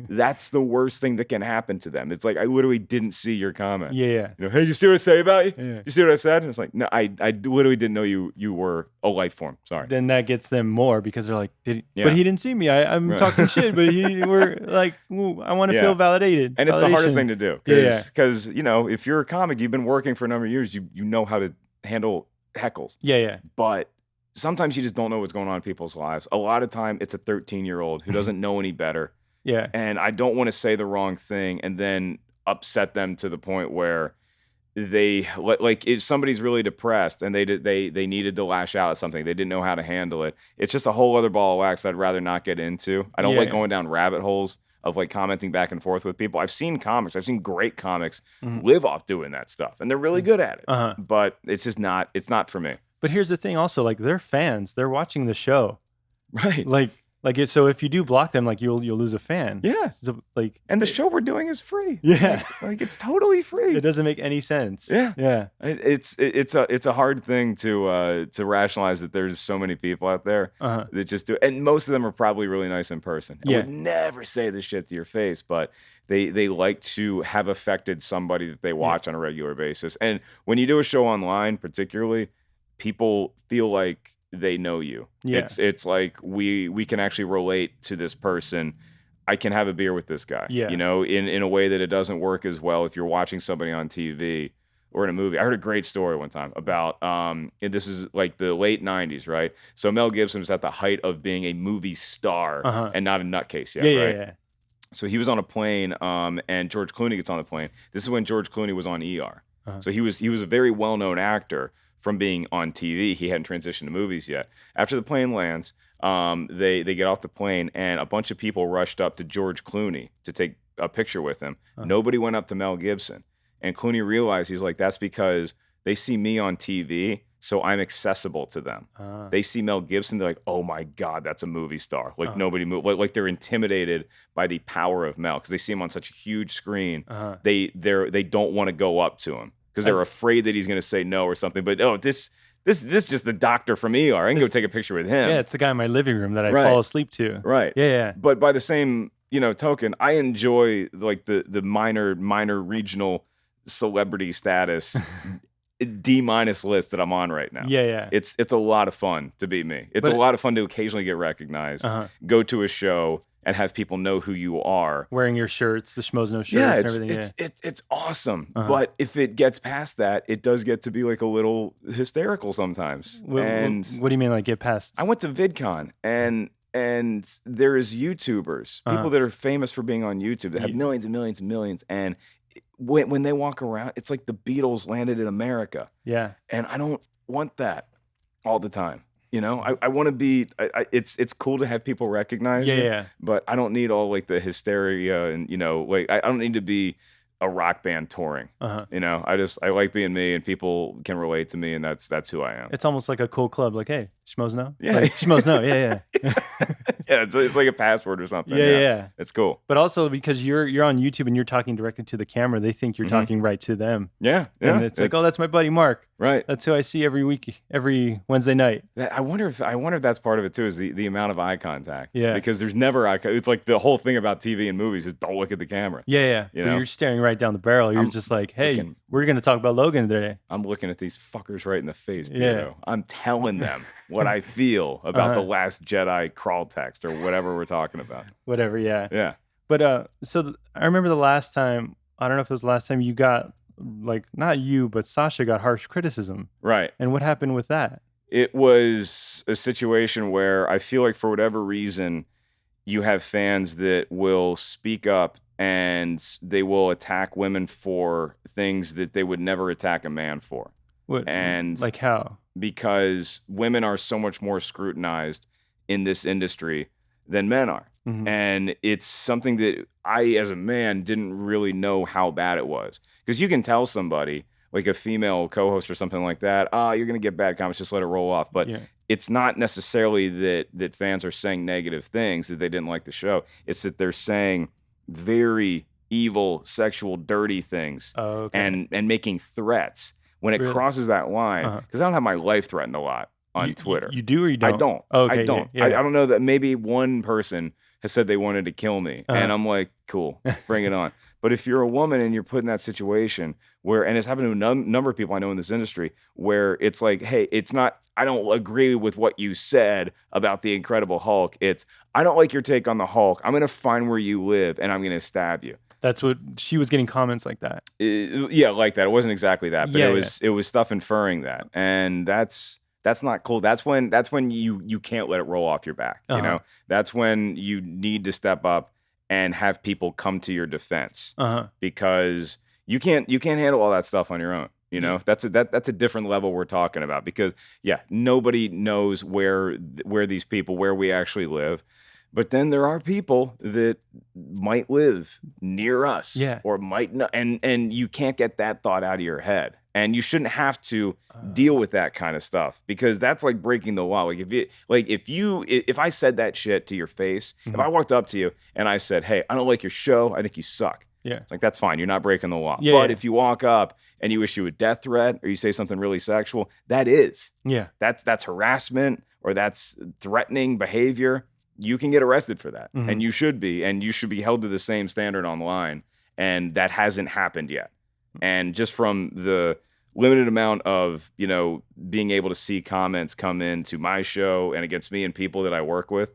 that's the worst thing that can happen to them. It's like, I literally didn't see your comment. Yeah. You know, hey, you see what I say about you? Yeah. You see what I said? And it's like, no, I literally didn't know you were a life form. Sorry. Then that gets them more because they're like, but he didn't see me. I'm talking shit, but we're like, I want to feel validated. And it's the hardest thing to do. Because, you know, if you're a comic, you've been working for a number of years, you know how to handle heckles. Yeah. But sometimes you just don't know what's going on in people's lives. A lot of time, it's a 13-year-old who doesn't know any better. Yeah. And I don't want to say the wrong thing and then upset them to the point where they, like, if somebody's really depressed and they needed to lash out at something, they didn't know how to handle it. It's just a whole other ball of wax I'd rather not get into. I don't like going down rabbit holes of like commenting back and forth with people. I've seen great comics live off doing that stuff, and they're really good at it. But it's not for me. But here's the thing also, like, they're fans. They're watching the show. Right. So if you do block them, like, you'll lose a fan. Yeah. So, like, and the show we're doing is free. Yeah. Like it's totally free. It doesn't make any sense. Yeah. Yeah. It's a hard thing to rationalize that there's so many people out there that just do it. And most of them are probably really nice in person. I would never say this shit to your face, but they like to have affected somebody that they watch on a regular basis. And when you do a show online, particularly, people feel like they know you. Yeah. It's like we can actually relate to this person. I can have a beer with this guy. Yeah. You know, in a way that it doesn't work as well if you're watching somebody on TV or in a movie. I heard a great story one time about and this is like the late 90s, right? So Mel Gibson was at the height of being a movie star and not a nutcase yet, right? Yeah. So he was on a plane and George Clooney gets on the plane. This is when George Clooney was on ER. So he was a very well-known actor from being on TV. He hadn't transitioned to movies yet. After the plane lands, they get off the plane, and a bunch of people rushed up to George Clooney to take a picture with him. Nobody went up to Mel Gibson. And Clooney realized, he's like, that's because they see me on TV, so I'm accessible to them. They see Mel Gibson, they're like, oh my God, that's a movie star. Like nobody moved. Like they're intimidated by the power of Mel because they see him on such a huge screen. They don't want to go up to him because they're afraid that he's going to say no or something. But this just the doctor from ER. I can go take a picture with him. Yeah, it's the guy in my living room that I fall asleep to. Right. Yeah. But by the same token, I enjoy like the minor regional celebrity status D- list that I'm on right now. Yeah. It's a lot of fun to be me. It's a lot of fun to occasionally get recognized, go to a show and have people know who you are. Wearing your shirts, the Schmoes Know Show and everything. It's awesome. But if it gets past that, it does get to be like a little hysterical sometimes. What do you mean, like get past? I went to VidCon and there is YouTubers, people that are famous for being on YouTube that have millions and millions and millions. And when they walk around, it's like the Beatles landed in America. Yeah. And I don't want that all the time. I want to be. It's cool to have people recognize you. Yeah. But I don't need all like the hysteria and like I don't need to be a rock band touring. I like being me and people can relate to me and that's who I am. It's almost like a cool club. Like, hey, Schmoes Know. Yeah. Like, Schmoes Know. Yeah. Yeah, it's like a password or something. Yeah. It's cool. But also because you're on YouTube and you're talking directly to the camera, they think you're talking right to them. Yeah. And it's like, oh, that's my buddy Mark. Right. That's who I see every week, every Wednesday night. I wonder if that's part of it too, is the amount of eye contact. Yeah. Because there's never eye contact. It's like the whole thing about TV and movies is don't look at the camera. Yeah. You're staring right down the barrel. You're just like, hey, we're going to talk about Logan today. I'm looking at these fuckers right in the face, Beardo. Yeah. I'm telling them what I feel about the Last Jedi crawl text or whatever we're talking about. Whatever, yeah. Yeah. But I remember the last time, I don't know if it was the last time you got, like, not you, but Sasha got harsh criticism. Right. And what happened with that? It was a situation where I feel like for whatever reason, you have fans that will speak up and they will attack women for things that they would never attack a man for. What? And like how? Because women are so much more scrutinized in this industry than men are. Mm-hmm. And it's something that I, as a man, didn't really know how bad it was. Because you can tell somebody, like a female co-host or something like that, you're going to get bad comments, just let it roll off. But it's not necessarily that fans are saying negative things, that they didn't like the show. It's that they're saying very evil, sexual, dirty things and making threats. When it crosses that line, because I don't have my life threatened a lot on Twitter. You do or you don't? I don't. Okay, I don't. I don't know that maybe one person has said they wanted to kill me. And I'm like, cool, bring it on. But if you're a woman and you're put in that situation where, and it's happened to a number of people I know in this industry, where it's like, hey, it's not, I don't agree with what you said about the Incredible Hulk. It's, I don't like your take on the Hulk. I'm going to find where you live and I'm going to stab you. That's what she was getting comments like that. Yeah, like that. It wasn't exactly that, but it was stuff inferring that. And that's not cool. That's when you can't let it roll off your back. You know, that's when you need to step up and have people come to your defense because you can't handle all that stuff on your own. You know, that's a different level we're talking about because nobody knows where we actually live. But then there are people that might live near us or might not, and you can't get that thought out of your head. And you shouldn't have to deal with that kind of stuff because that's like breaking the law. Like if I said that shit to your face, if I walked up to you and I said, "Hey, I don't like your show. I think you suck." Yeah. It's like, that's fine. You're not breaking the law. But if you walk up and you issue a death threat or you say something really sexual, that's harassment or that's threatening behavior. You can get arrested for that. And you should be held to the same standard online. And that hasn't happened yet. And just from the limited amount of, being able to see comments come into my show and against me and people that I work with,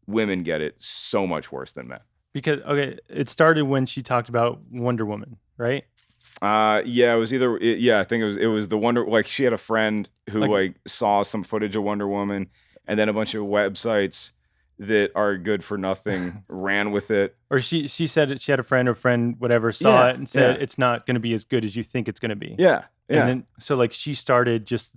women get it so much worse than men. Because, it started when she talked about Wonder Woman, right? It was either, I think it was the Wonder, like she had a friend who saw some footage of Wonder Woman and then a bunch of websites that are good for nothing ran with it. Or she said she had a friend, whatever, saw it and said it's not going to be as good as you think it's going to be. Yeah. And then, so like she started just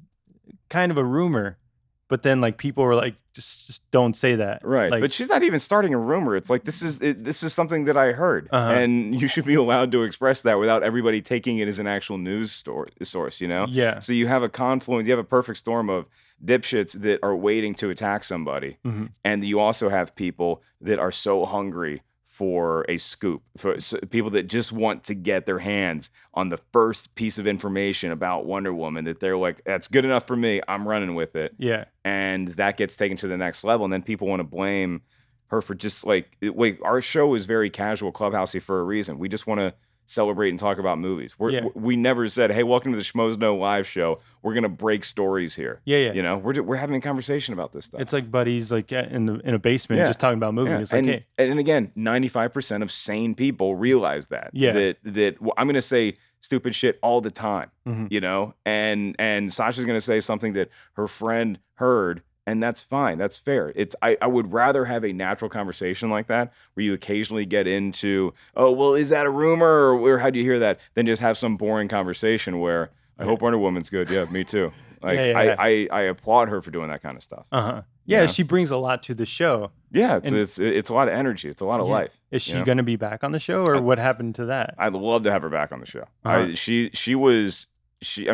kind of a rumor, but then like people were like, just don't say that. Right. Like, but she's not even starting a rumor. It's like, this is something that I heard and you should be allowed to express that without everybody taking it as an actual news source, Yeah. So you have a confluence, you have a perfect storm of dipshits that are waiting to attack somebody. And you also have people that are so hungry for a scoop, for people that just want to get their hands on the first piece of information about Wonder Woman that they're like, that's good enough for me. I'm running with it. Yeah. And that gets taken to the next level. And then people want to blame her for just our show is very casual, clubhousey for a reason. We just want to celebrate and talk about movies. We never said, hey, welcome to the Schmoes Know live show. We're going to break stories here. Yeah. We're having a conversation about this stuff. It's like buddies like in a basement just talking about movies. It's like, and, hey. And again, 95% of sane people realize that. Yeah. That I'm going to say stupid shit all the time, and Sasha's going to say something that her friend heard. And that's fine. That's fair. I would rather have a natural conversation like that where you occasionally get into, oh, well, is that a rumor or how'd you hear that? Than just have some boring conversation where I hope Wonder Woman's good. Yeah, me too. Like I applaud her for doing that kind of stuff. Yeah, she brings a lot to the show. Yeah, it's a lot of energy. It's a lot of life. Is she going to be back on the show or what happened to that? I'd love to have her back on the show. I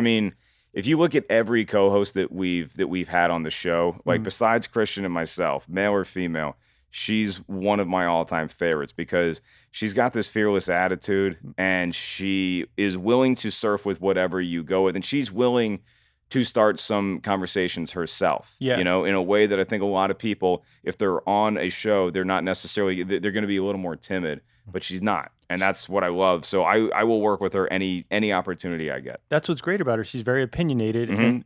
mean, if you look at every co-host that we've had on the show, like besides Kristian and myself, male or female, she's one of my all-time favorites because she's got this fearless attitude and she is willing to surf with whatever you go with, and she's willing to start some conversations herself. Yeah. In a way that I think a lot of people, if they're on a show, they're not necessarily, they're going to be a little more timid, but she's not. And that's what I love. So I will work with her any opportunity I get. That's what's great about her. She's very opinionated. And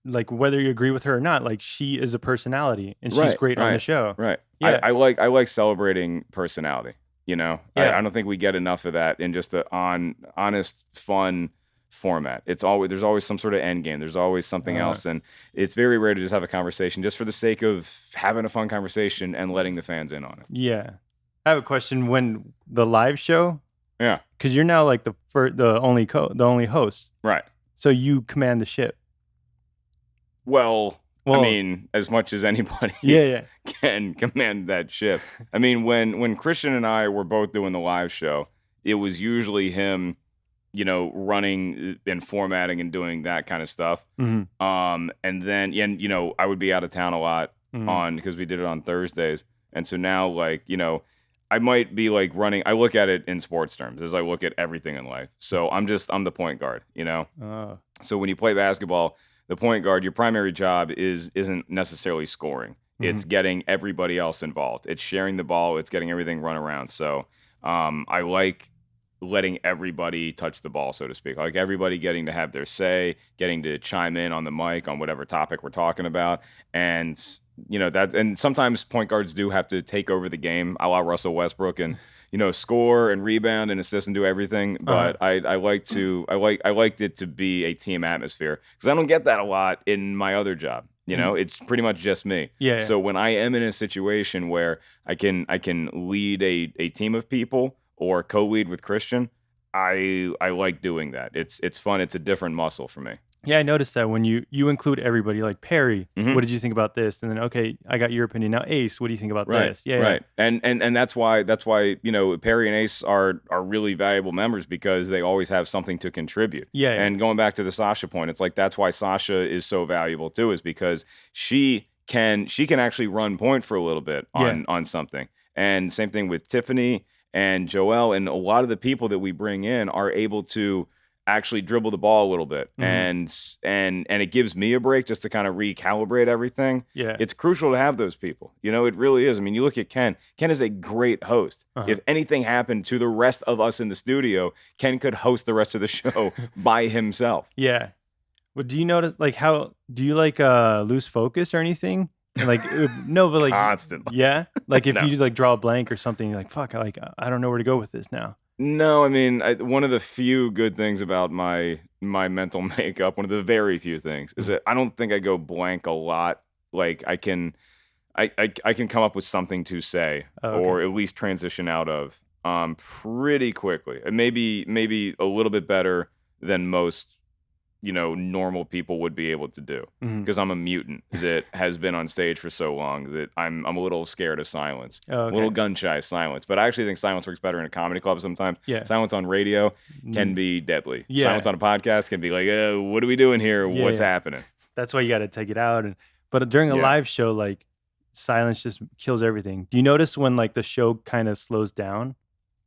like whether you agree with her or not, like she is a personality and she's great on the show. Right. Yeah. I like celebrating personality. I don't think we get enough of that in just honest, fun format. There's always some sort of end game. There's always something else. And it's very rare to just have a conversation just for the sake of having a fun conversation and letting the fans in on it. Yeah. I have a question. When the live show, because you're now like the only host, right? So you command the ship. Well, I mean, as much as anybody, can command that ship. I mean, when Kristian and I were both doing the live show, it was usually him running and formatting and doing that kind of stuff. Mm-hmm. And then, I would be out of town a lot Mm-hmm. because we did it on Thursdays. And so now, like, I might be like running. I look at it in sports terms as I look at everything in life. So I'm the point guard, Oh. So when you play basketball, the point guard, your primary job isn't necessarily scoring. It's getting everybody else involved. It's sharing the ball. It's getting everything run around. So I like letting everybody touch the ball, so to speak. Like everybody getting to have their say, getting to chime in on the mic on whatever topic we're talking about. And and sometimes point guards do have to take over the game, a la Russell Westbrook, and score and rebound and assist and do everything. But I liked it to be a team atmosphere because I don't get that a lot in my other job. It's pretty much just me. Yeah. So when I am in a situation where I can lead a team of people or co-lead with Kristian, I like doing that. It's fun. It's a different muscle for me. Yeah, I noticed that when you include everybody, like Perry, what did you think about this? And then, okay, I got your opinion. Now, Ace, what do you think about this? Yeah, right. And that's why Perry and Ace are really valuable members because they always have something to contribute. Yeah. And going back to the Sasha point, it's like that's why Sasha is so valuable too, is because she can actually run point for a little bit on something. And same thing with Tiffany and Joelle, and a lot of the people that we bring in are able to actually dribble the ball a little bit, and it gives me a break just to kind of recalibrate everything. Yeah, it's crucial to have those people. It really is. I mean, you look at Ken. Ken is a great host. If anything happened to the rest of us in the studio, Ken could host the rest of the show by himself. Yeah. Well, do you notice do you lose focus or anything? And no, but constantly. Yeah, like if you draw a blank or something, you're like, fuck, I don't know where to go with this now. No, I mean, one of the few good things about my mental makeup, one of the very few things, is that I don't think I go blank a lot. Like I can come up with something to say, or at least transition out of pretty quickly. And maybe a little bit better than most normal people would be able to do, because I'm a mutant that has been on stage for so long that I'm a little scared of silence, a little gun shy of silence. But I actually think silence works better in a comedy club sometimes. Yeah. Silence on radio can be deadly. Yeah. Silence on a podcast can be like, what are we doing here? What's happening? That's why you got to take it out. But during a live show, silence just kills everything. Do you notice when the show kind of slows down?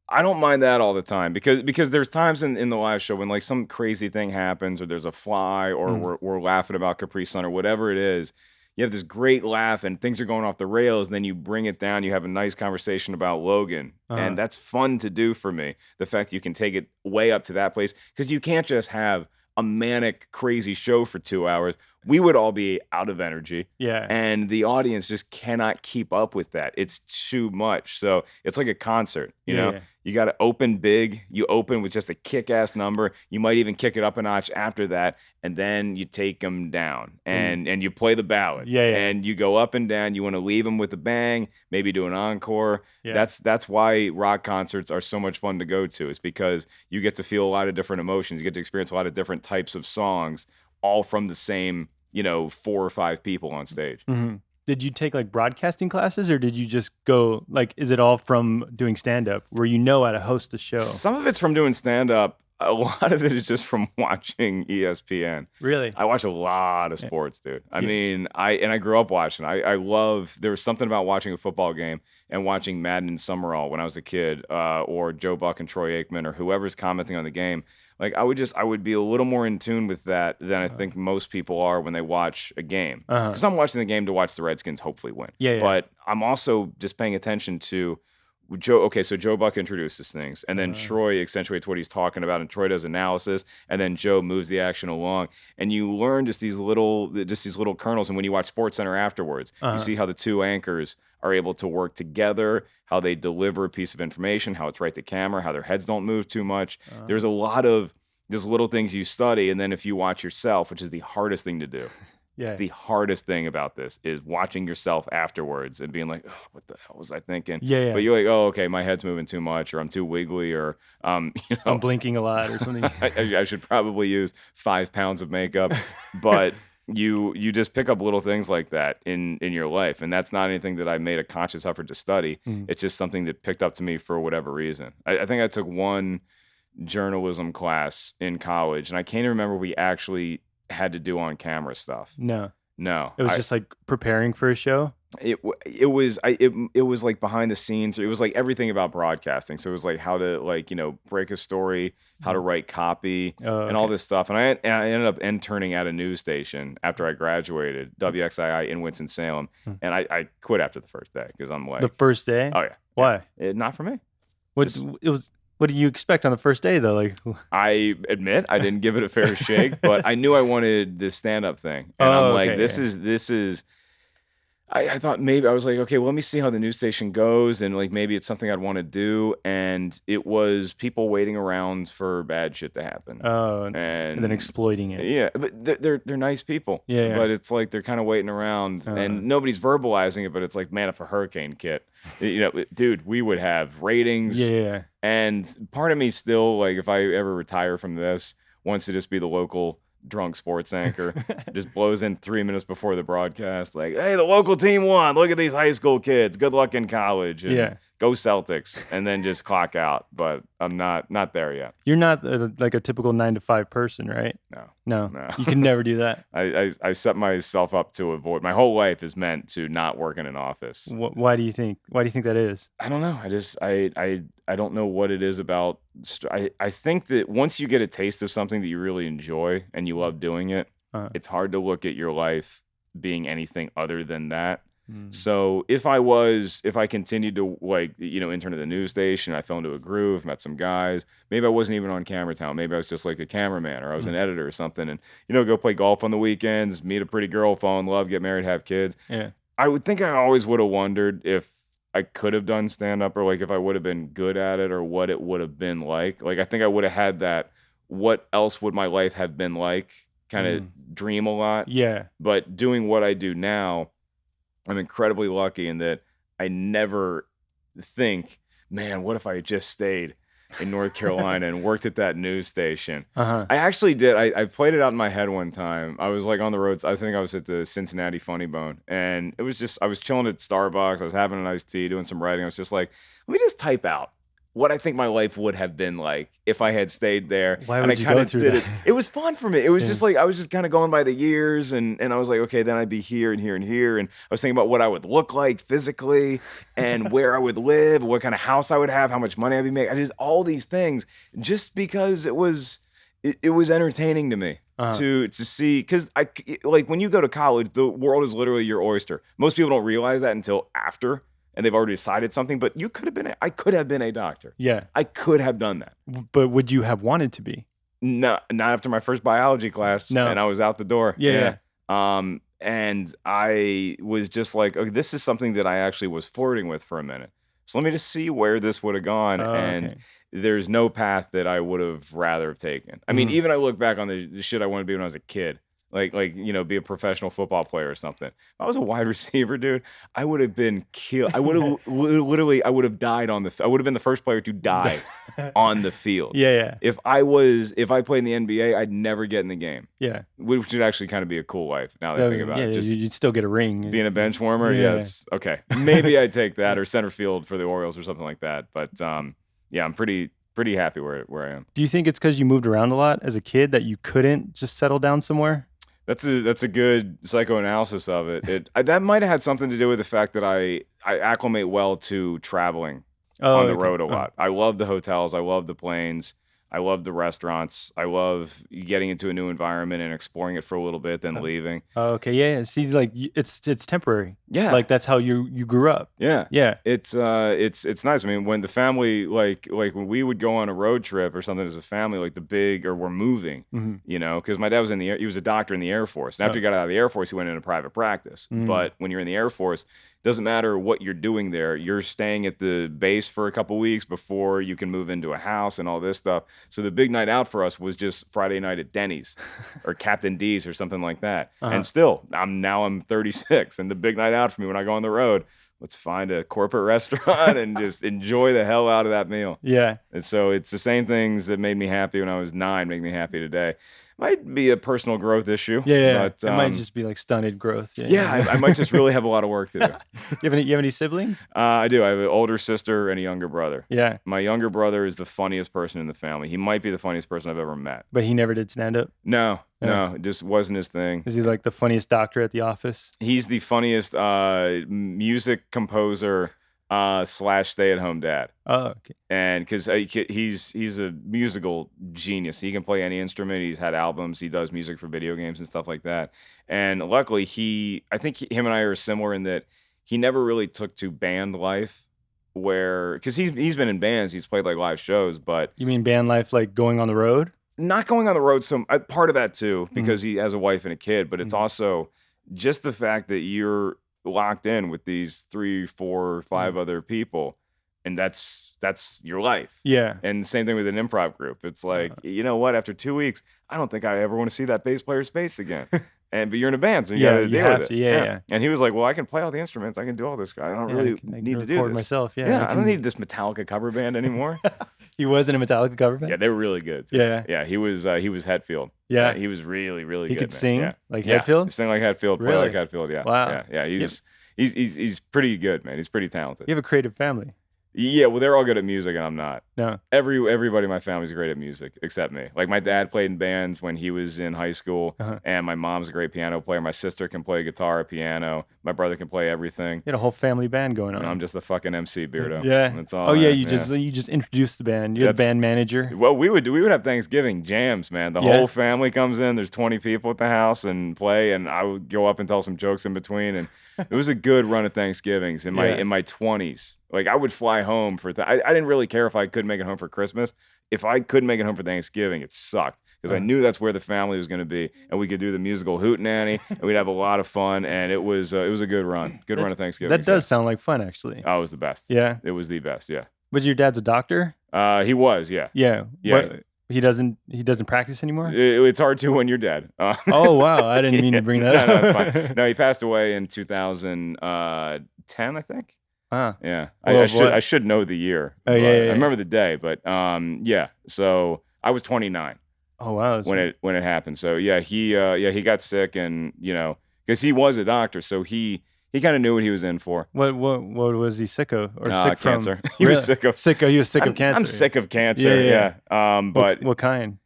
I don't mind that all the time because there's times in the live show when some crazy thing happens, or there's a fly, or we're laughing about Capri Sun or whatever it is. You have this great laugh and things are going off the rails, and then you bring it down. You have a nice conversation about Logan, and that's fun to do for me. The fact that you can take it way up to that place, because you can't just have a manic, crazy show for 2 hours. We would all be out of energy. Yeah. And the audience just cannot keep up with that. It's too much. So it's like a concert, you know? You got to open big. You open with just a kick-ass number. You might even kick it up a notch after that, and then you take them down, and you play the ballad. And you go up and down. You want to leave them with a bang, maybe do an encore. That's why rock concerts are so much fun to go to, is because you get to feel a lot of different emotions. You get to experience a lot of different types of songs, all from the same 4 or 5 people on stage. Did you take broadcasting classes, or did you just go is it all from doing stand-up where how to host a show? Some of it's from doing stand-up. A lot of it is just from watching ESPN. Really? I watch a lot of sports, dude. I mean, I grew up watching. I love, there was something about watching a football game and watching Madden and Summerall when I was a kid, or Joe Buck and Troy Aikman, or whoever's commenting on the game. I would be a little more in tune with that than I think most people are when they watch a game. Because I'm watching the game to watch the Redskins hopefully win. But I'm also just paying attention to Joe. Okay, so Joe Buck introduces things, and then Troy accentuates what he's talking about, and Troy does analysis, and then Joe moves the action along, and you learn just these little kernels. And when you watch SportsCenter afterwards, you see how the two anchors are able to work together, how they deliver a piece of information, how it's right to camera, how their heads don't move too much. There's a lot of just little things you study, and then if you watch yourself, which is the hardest thing to do. It's the hardest thing about this, is watching yourself afterwards and being like, oh, what the hell was I thinking? But you're like, oh, okay, my head's moving too much, or I'm too wiggly, or I'm blinking a lot or something. I should probably use 5 pounds of makeup. But you just pick up little things like that in your life, and that's not anything that I made a conscious effort to study. It's just something that picked up to me for whatever reason. I think I took one journalism class in college, and I can't even remember if we actually had to do on camera stuff. No. No, It was just like preparing for a show. It was like behind the scenes. It was like everything about broadcasting. So it was like how to like break a story, how to write copy, and all this stuff. And I ended up interning at a news station after I graduated, WXII in Winston-Salem, and I quit after the first day because I'm like the first day. Oh yeah, why? Not for me. What do you expect on the first day though? Like I admit I didn't give it a fair shake, but I knew I wanted this stand-up thing, and I'm like, this is. I thought maybe I was like, okay, well, let me see how the news station goes, and like maybe it's something I'd want to do. And it was people waiting around for bad shit to happen. Oh, and then exploiting it. Yeah, but they're nice people. Yeah. But it's like they're kind of waiting around, and nobody's verbalizing it. But it's like, man, if a hurricane hit, dude, we would have ratings. Yeah. And part of me still like, if I ever retire from this, wants to just be the local drunk sports anchor, just blows in 3 minutes before the broadcast, like, hey, the local team won, look at these high school kids, good luck in college, and go Celtics, and then just clock out. But I'm not there yet. You're not like a typical 9-to-5 person, right? No, you can never do that. I set myself up to avoid. My whole life is meant to not work in an office. Why do you think that is? I don't know. I don't know what it is about. I think that once you get a taste of something that you really enjoy and you love doing it, it's hard to look at your life being anything other than that. So if I continued to intern at the news station, I fell into a groove, met some guys, maybe I wasn't even on camera town. Maybe I was just like a cameraman, or I was an editor or something, and go play golf on the weekends, meet a pretty girl, fall in love, get married, have kids. Yeah. I would think I always would have wondered if I could have done stand-up, or like if I would have been good at it, or what it would have been like. Like I think I would have had that, what else would my life have been like, kind of dream a lot. Yeah. But doing what I do now, I'm incredibly lucky in that I never think, man, what if I had just stayed in North Carolina and worked at that news station? I actually did. I played it out in my head one time. I was like on the road. I think I was at the Cincinnati Funny Bone, and it was just, I was chilling at Starbucks. I was having an iced tea, doing some writing. I was just like, let me just type out what I think my life would have been like if I had stayed there. Why would you go through that? It was fun for me. It was just like, I was just kind of going by the years, and I was like, okay, then I'd be here and here and here. And I was thinking about what I would look like physically and where I would live, what kind of house I would have, how much money I'd be making. I just, all these things, just because it was entertaining to me to see, because like when you go to college, the world is literally your oyster. Most people don't realize that until after, and they've already decided something. But I could have been a doctor. Yeah. I could have done that. But would you have wanted to be? No, not after my first biology class. No. And I was out the door. Yeah. And I was just like, okay, this is something that I actually was flirting with for a minute. So let me just see where this would have gone. And there's no path that I would have rather have taken. I mean, even I look back on the shit I wanted to be when I was a kid. Like be a professional football player or something. If I was a wide receiver, dude, I would have been killed. I would have literally, I would have died on I would have been the first player to die on the field. Yeah. If I played in the NBA, I'd never get in the game. Yeah. Which would actually kind of be a cool life now that I think about it. Just you'd still get a ring. Being a bench warmer, it's okay. Maybe I'd take that, or center field for the Orioles or something like that. But I'm pretty happy where I am. Do you think it's because you moved around a lot as a kid that you couldn't just settle down somewhere? That's a good psychoanalysis of it. That might have had something to do with the fact that I acclimate well to traveling on the road a lot. I love the hotels. I love the planes. I love the restaurants. I love getting into a new environment and exploring it for a little bit, then leaving. Okay, yeah. See, like it's temporary. Yeah, like that's how you grew up. Yeah. It's nice. I mean, when the family like when we would go on a road trip or something as a family, like we're moving, because my dad was he was a doctor in the Air Force. And after he got out of the Air Force, he went into private practice. But when you're in the Air Force, doesn't matter what you're doing there. You're staying at the base for a couple weeks before you can move into a house and all this stuff. So the big night out for us was just Friday night at Denny's or Captain D's or something like that. And still, I'm 36, and the big night out for me when I go on the road, let's find a corporate restaurant and just enjoy the hell out of that meal. Yeah. And so it's the same things that made me happy when I was 9 make me happy today. Might be a personal growth issue. Yeah. But, it might just be like stunted growth. I might just really have a lot of work to do. You have any siblings? I do. I have an older sister and a younger brother. Yeah. My younger brother is the funniest person in the family. He might be the funniest person I've ever met. But he never did stand up? No, it just wasn't his thing. Is he like the funniest doctor at the office? He's the funniest music composer / stay-at-home dad. Oh, okay. And because he's a musical genius. He can play any instrument. He's had albums. He does music for video games and stuff like that. And luckily, I think him and I are similar in that he never really took to band life, because he's been in bands. He's played like live shows, but you mean band life like going on the road? Not going on the road. Part of that too, because he has a wife and a kid. But it's also just the fact that you're locked in with these 3, 4, 5 other people, and that's your life. Yeah. And the same thing with an improv group. It's like, you know what, after 2 weeks, I don't think I ever want to see that bass player's face again. But you're in a band, so you gotta deal with it. Yeah. And he was like, well, I can play all the instruments, I can do all this. I don't really need to do this myself. I don't need this Metallica cover band anymore. He was in a Metallica cover band? Yeah, they were really good too. Yeah, he was Hetfield. Yeah, he was really, really good. He could man. sing like Hetfield? Sing like Hetfield, play like Hetfield, yeah. Wow. Yeah, he's pretty good, man. He's pretty talented. You have a creative family. Yeah, well, they're all good at music, and I'm not. No. Everybody in my family's great at music, except me. Like, my dad played in bands when he was in high school, and my mom's a great piano player. My sister can play guitar, piano. My brother can play everything. You had a whole family band going on. And I'm just the fucking MC, Beardo. Yeah. That's all. Oh, yeah, you just introduced the band. You're the band manager. Well, we would have Thanksgiving jams, man. The whole family comes in. There's 20 people at the house and play, and I would go up and tell some jokes in between, and it was a good run of Thanksgivings in my 20s. Like, I would fly home for I didn't really care if I couldn't make it home for Christmas. If I couldn't make it home for Thanksgiving, it sucked, because I knew that's where the family was going to be, and we could do the musical Hootenanny, and we'd have a lot of fun, and it was a good run of Thanksgiving. That does sound like fun, actually. Oh, it was the best. Yeah, it was the best. Yeah. But your dad's a doctor? He was. Yeah. Yeah. But he doesn't practice anymore? It's hard to when you're dead. Oh, wow. I didn't mean to bring that up. No, it's fine. No, he passed away in 2010, I think. Yeah. I should know the year. Oh, I remember the day, but yeah. So I was 29. Oh, wow. When it happened. So yeah, he got sick, and because he was a doctor, so he kind of knew what he was in for. What was he sick of? Or sick cancer. From? He was sick of He was sick of cancer. I'm sick of cancer. Yeah. But what kind?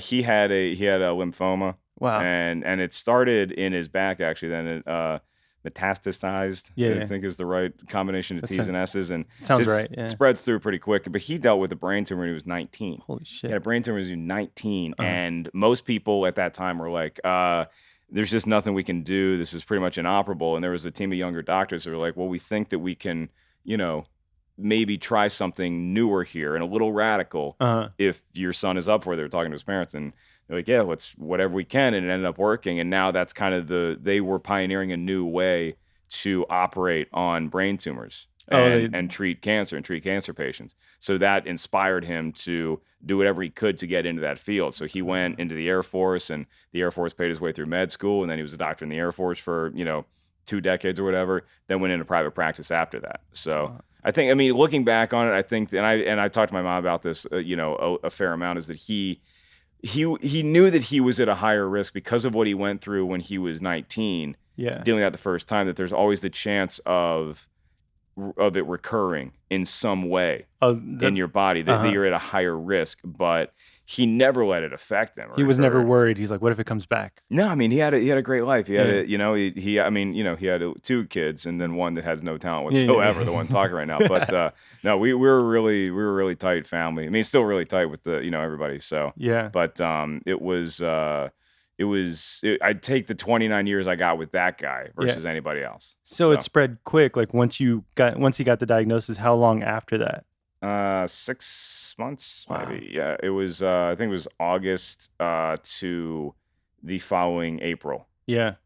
He had a lymphoma. Wow. And it started in his back, actually. Then it metastasized. I think is the right combination of T's and S's, and sounds right. Yeah. Spreads through pretty quick. But he dealt with a brain tumor when he was 19. Holy shit! He had a brain tumor when he was 19, and most people at that time were like, "There's just nothing we can do. This is pretty much inoperable." And there was a team of younger doctors that were like, "Well, we think that we can, maybe try something newer here and a little radical if your son is up for it." They were talking to his parents, and they're like, yeah, let's whatever we can, and it ended up working. And now that's kind of they were pioneering a new way to operate on brain tumors and treat cancer and treat cancer patients. So that inspired him to do whatever he could to get into that field. So he went into the Air Force, and the Air Force paid his way through med school, and then he was a doctor in the Air Force for 2 decades or whatever. Then went into private practice after that. So I think, looking back on it, I think, and I talked to my mom about this, a fair amount, is that he knew that he was at a higher risk because of what he went through when he was 19, dealing with that the first time, that there's always the chance of it recurring in some way in your body, that you're at a higher risk. But he never let it affect him. He was never worried. He's like, what if it comes back? No, he had a great life. He had he had 2 kids, and then one that has no talent whatsoever, the one talking right now. But no, we were really tight family. Still really tight with the everybody. So but I'd take the 29 years I got with that guy versus anybody else. So it spread quick. Like once he got the diagnosis, how long after that? 6 months, maybe. Yeah, it was. I think it was August to the following April. Yeah.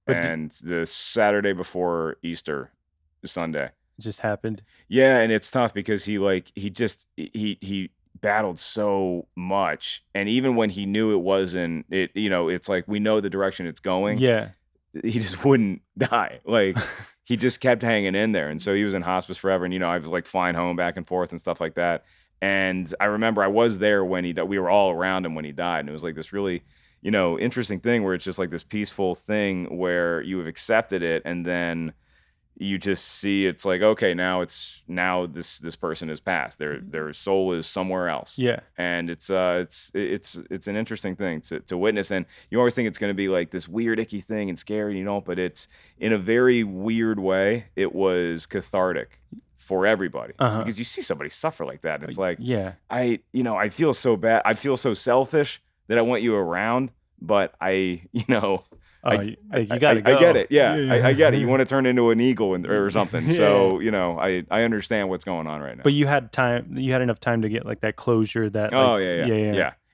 And the Saturday before Easter, Sunday. It just happened. Yeah, and it's tough because he battled so much, and even when he knew it wasn't, it's like we know the direction it's going. Yeah. He just wouldn't die. Like he just kept hanging in there. And so he was in hospice forever. And, I was like flying home back and forth and stuff like that. And I remember I was there when he died. We were all around him when he died. And it was like this really, interesting thing where it's just like this peaceful thing where you have accepted it. And then you just see it's like, okay, now this person has passed. Their soul is somewhere else. Yeah. And it's an interesting thing to witness. And you always think it's going to be like this weird, icky thing and scary, but it's in a very weird way. It was cathartic for everybody because you see somebody suffer like that. And it's like, yeah, I feel so bad. I feel so selfish that I want you around, but you gotta go. I get it. Yeah, I get it. You want to turn into an eagle or something. Yeah. So, I understand what's going on right now. But you had time. You had enough time to get like that closure. That.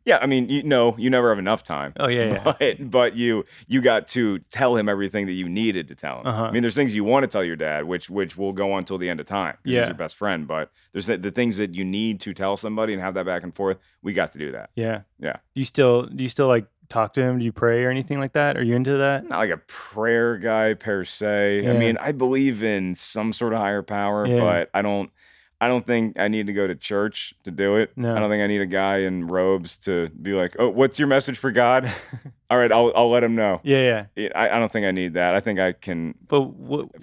Yeah. I mean, you never have enough time. Oh yeah. But you got to tell him everything that you needed to tell him. I mean, there's things you want to tell your dad, which will go on till the end of time. Yeah. He's your best friend. But there's the things that you need to tell somebody and have that back and forth. We got to do that. Yeah. Yeah. Do you still like talk to him? Do you pray or anything like that? Are you into that? Not like a prayer guy per se. Yeah. I mean, I believe in some sort of higher power, but I don't think I need to go to church to do it. No. I don't think I need a guy in robes to be like, oh, what's your message for God? All right, I'll let him know. Yeah. I don't think I need that. I think I can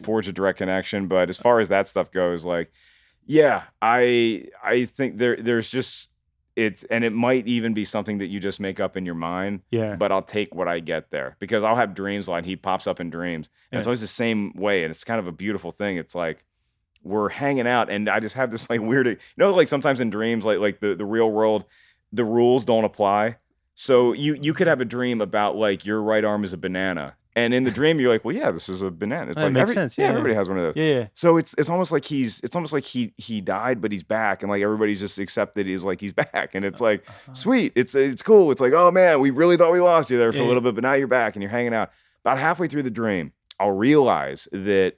forge a direct connection. But as far as that stuff goes, like, yeah, I think there's just and it might even be something that you just make up in your mind. Yeah. But I'll take what I get there because I'll have dreams like he pops up in dreams. And it's always the same way. And it's kind of a beautiful thing. It's like, we're hanging out and I just have this like weird, like sometimes in dreams, like the real world, the rules don't apply. So you could have a dream about like your right arm is a banana. And in the dream, you're like, well, yeah, this is a banana. It's like makes sense. Yeah, everybody has one of those. Yeah. So it's almost like he died, but he's back, and like everybody's just accepted he's back, and it's like sweet. It's cool. It's like, oh man, we really thought we lost you there for a little bit, but now you're back and you're hanging out. About halfway through the dream, I'll realize that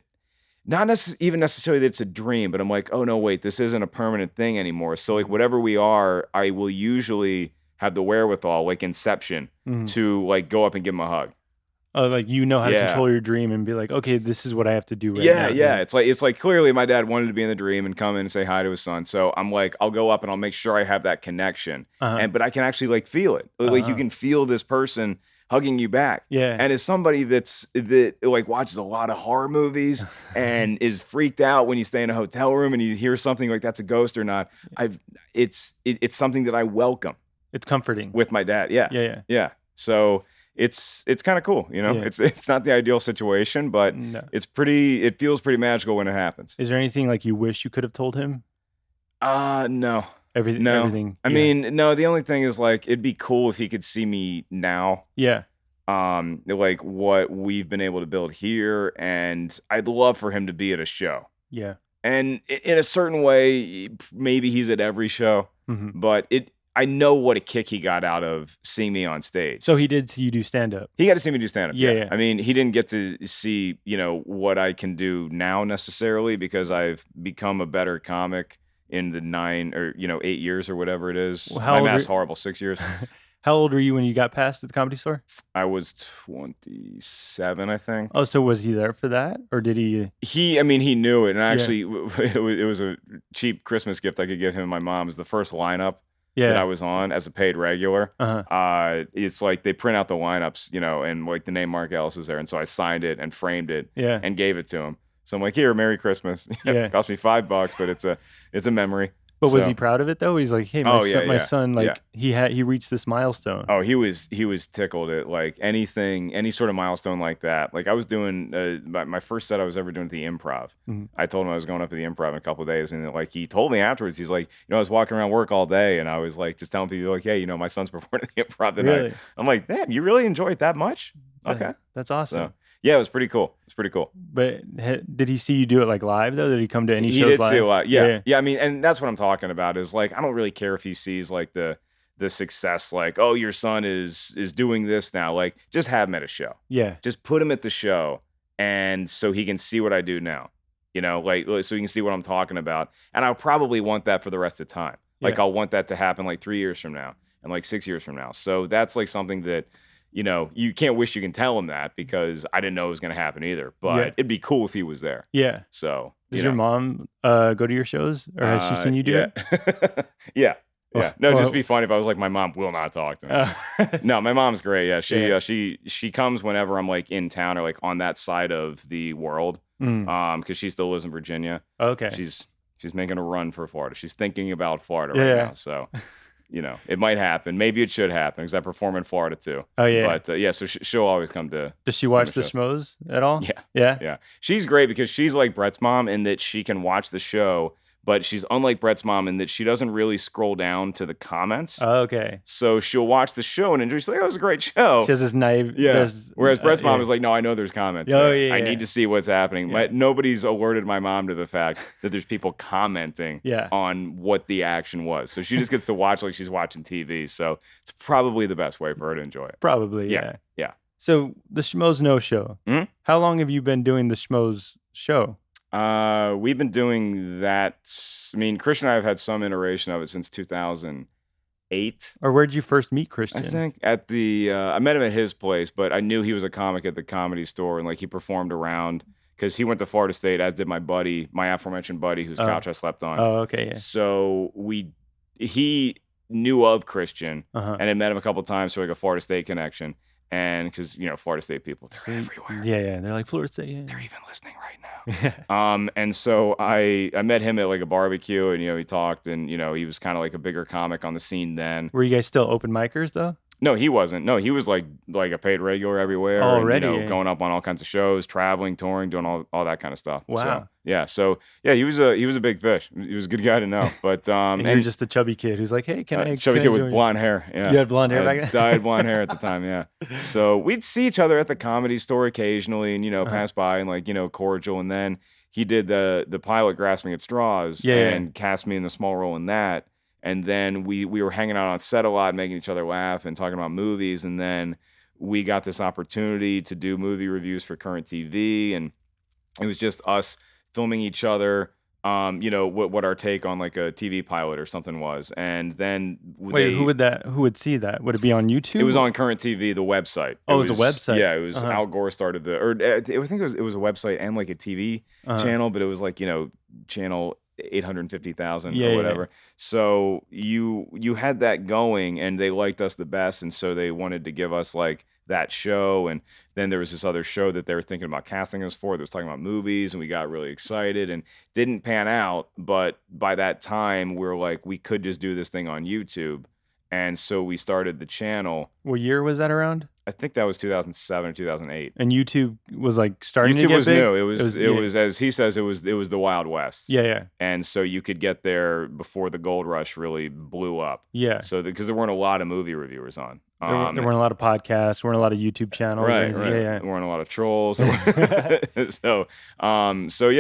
not even necessarily that it's a dream, but I'm like, oh no, wait, this isn't a permanent thing anymore. So like whatever we are, I will usually have the wherewithal, like Inception, to like go up and give him a hug. Oh, like how to control your dream and be like, okay, this is what I have to do right now. Yeah. It's like clearly my dad wanted to be in the dream and come in and say hi to his son. So I'm like, I'll go up and I'll make sure I have that connection. But I can actually like feel it. Like you can feel this person hugging you back. Yeah. And as somebody that like watches a lot of horror movies and is freaked out when you stay in a hotel room and you hear something like that's a ghost or not, it's something that I welcome. It's comforting. With my dad. Yeah. So it's kind of cool, It's not the ideal situation, but it feels pretty magical when it happens. Is there anything like you wish you could have told him? No. Everything. I mean, no, the only thing is like it'd be cool if he could see me now. Yeah. Like what we've been able to build here, and I'd love for him to be at a show. Yeah. And in a certain way, maybe he's at every show, but I know what a kick he got out of seeing me on stage. So he did see you do stand-up. He got to see me do stand-up. Yeah. I mean, he didn't get to see, what I can do now necessarily because I've become a better comic in the 9 or 8 years or whatever it is. Well, my math's horrible. 6 years. How old were you when you got past at the Comedy Store? I was 27, I think. Oh, so was he there for that, or did he? He knew it, and actually, it was a cheap Christmas gift I could give him and my mom. It was the first lineup that I was on as a paid regular. It's like they print out the lineups, and like the name Mark Ellis is there, and so I signed it and framed it, and gave it to him. So I'm like, here, Merry Christmas. It cost me $5, but it's a memory. But was he proud of it though? He's like, hey, my son, like he reached this milestone. Oh, he was tickled at like any sort of milestone like that. Like I was doing my first set I was ever doing at the improv. I told him I was going up to the improv in a couple of days, and like he told me afterwards, he's like, I was walking around work all day, and I was like just telling people like, hey, my son's performing at the improv tonight. Really? I'm like, damn, you really enjoy it that much? Okay, that's awesome. So, yeah, it was pretty cool. It's pretty cool. But did he see you do it like live though? Did he come to any shows live? He did see a lot. Yeah. I mean, and that's what I'm talking about is like, I don't really care if he sees like the success, like, oh, your son is doing this now. Like, just have him at a show. Yeah. Just put him at the show, and so he can see what I do now. Like so he can see what I'm talking about. And I'll probably want that for the rest of the time. Like I'll want that to happen like 3 years from now and like 6 years from now. So that's like something that you can't wish you can tell him that because I didn't know it was going to happen either. But it'd be cool if he was there. Yeah. So does your mom go to your shows, or has she seen you do it? Yeah. Yeah. No, just be funny if I was like, my mom will not talk to me. No, my mom's great. Yeah. She comes whenever I'm like in town or like on that side of the world. Because she still lives in Virginia. Okay. She's making a run for Florida. She's thinking about Florida right now. So, it might happen. Maybe it should happen because I perform in Florida too. Oh yeah. But so she'll always come to. Does she watch the Schmoes at all? Yeah. Yeah. Yeah. She's great because she's like Brett's mom in that she can watch the show. But she's unlike Brett's mom in that she doesn't really scroll down to the comments. Oh, okay. So she'll watch the show and enjoy. She's like, "Oh, it was a great show." She has this naive. Yeah. Whereas Brett's mom is like, "No, I know there's comments. Oh, there. yeah. I need to see what's happening." Yeah. Nobody's alerted my mom to the fact that there's people commenting on what the action was. So she just gets to watch like she's watching TV. So it's probably the best way for her to enjoy it. Probably, yeah. Yeah. So the Schmoes Know Show. Mm-hmm. How long have you been doing the Schmoes show? We've been doing that. I mean, Kristian and I have had some iteration of it since 2008. Or where'd you first meet Kristian? I think at the, I met him at his place, but I knew he was a comic at the Comedy Store, and like he performed around because he went to Florida State, as did my aforementioned buddy, whose couch I slept on. Oh, okay, yeah. So he knew of Kristian and had met him a couple times for like a Florida State connection. And because, Florida State people, they're everywhere. Yeah. They're like, Florida State, yeah. They're even listening right now. And so I met him at like a barbecue and, he talked and, he was kind of like a bigger comic on the scene then. Were you guys still open micers though? No, he wasn't. No, he was like a paid regular everywhere. Already, and, going up on all kinds of shows, traveling, touring, doing all that kind of stuff. Wow. So he was a big fish. He was a good guy to know. But and you're just a chubby kid who's like, hey, can I? Chubby kid with blonde hair. Yeah, you had blonde hair back then. Dyed blonde hair at the time. Yeah. So we'd see each other at the Comedy Store occasionally, and pass by and like cordial. And then he did the pilot Grasping at Straws and cast me in the small role in that. And then we were hanging out on set a lot, making each other laugh and talking about movies. And then we got this opportunity to do movie reviews for Current TV. And it was just us filming each other, what our take on like a TV pilot or something was. And then who would see that? Would it be on YouTube? It was on Current TV, the website. Oh, it was a website. Yeah, it was Al Gore started I think it was a website and like a TV channel, but it was like, channel 850,000 or whatever. Yeah. So you had that going and they liked us the best. And so they wanted to give us like that show. And then there was this other show that they were thinking about casting us for that was talking about movies. And we got really excited and didn't pan out. But by that time we were like, we could just do this thing on YouTube. And so we started the channel. What year was that around? I think that was 2007 or 2008. And YouTube was like starting to get was big? New. It was as he says, it was the Wild West. Yeah. And so you could get there before the gold rush really blew up. Yeah. So because there weren't a lot of movie reviewers on. There weren't a lot of podcasts, weren't a lot of YouTube channels. Right. Yeah. There weren't a lot of trolls. So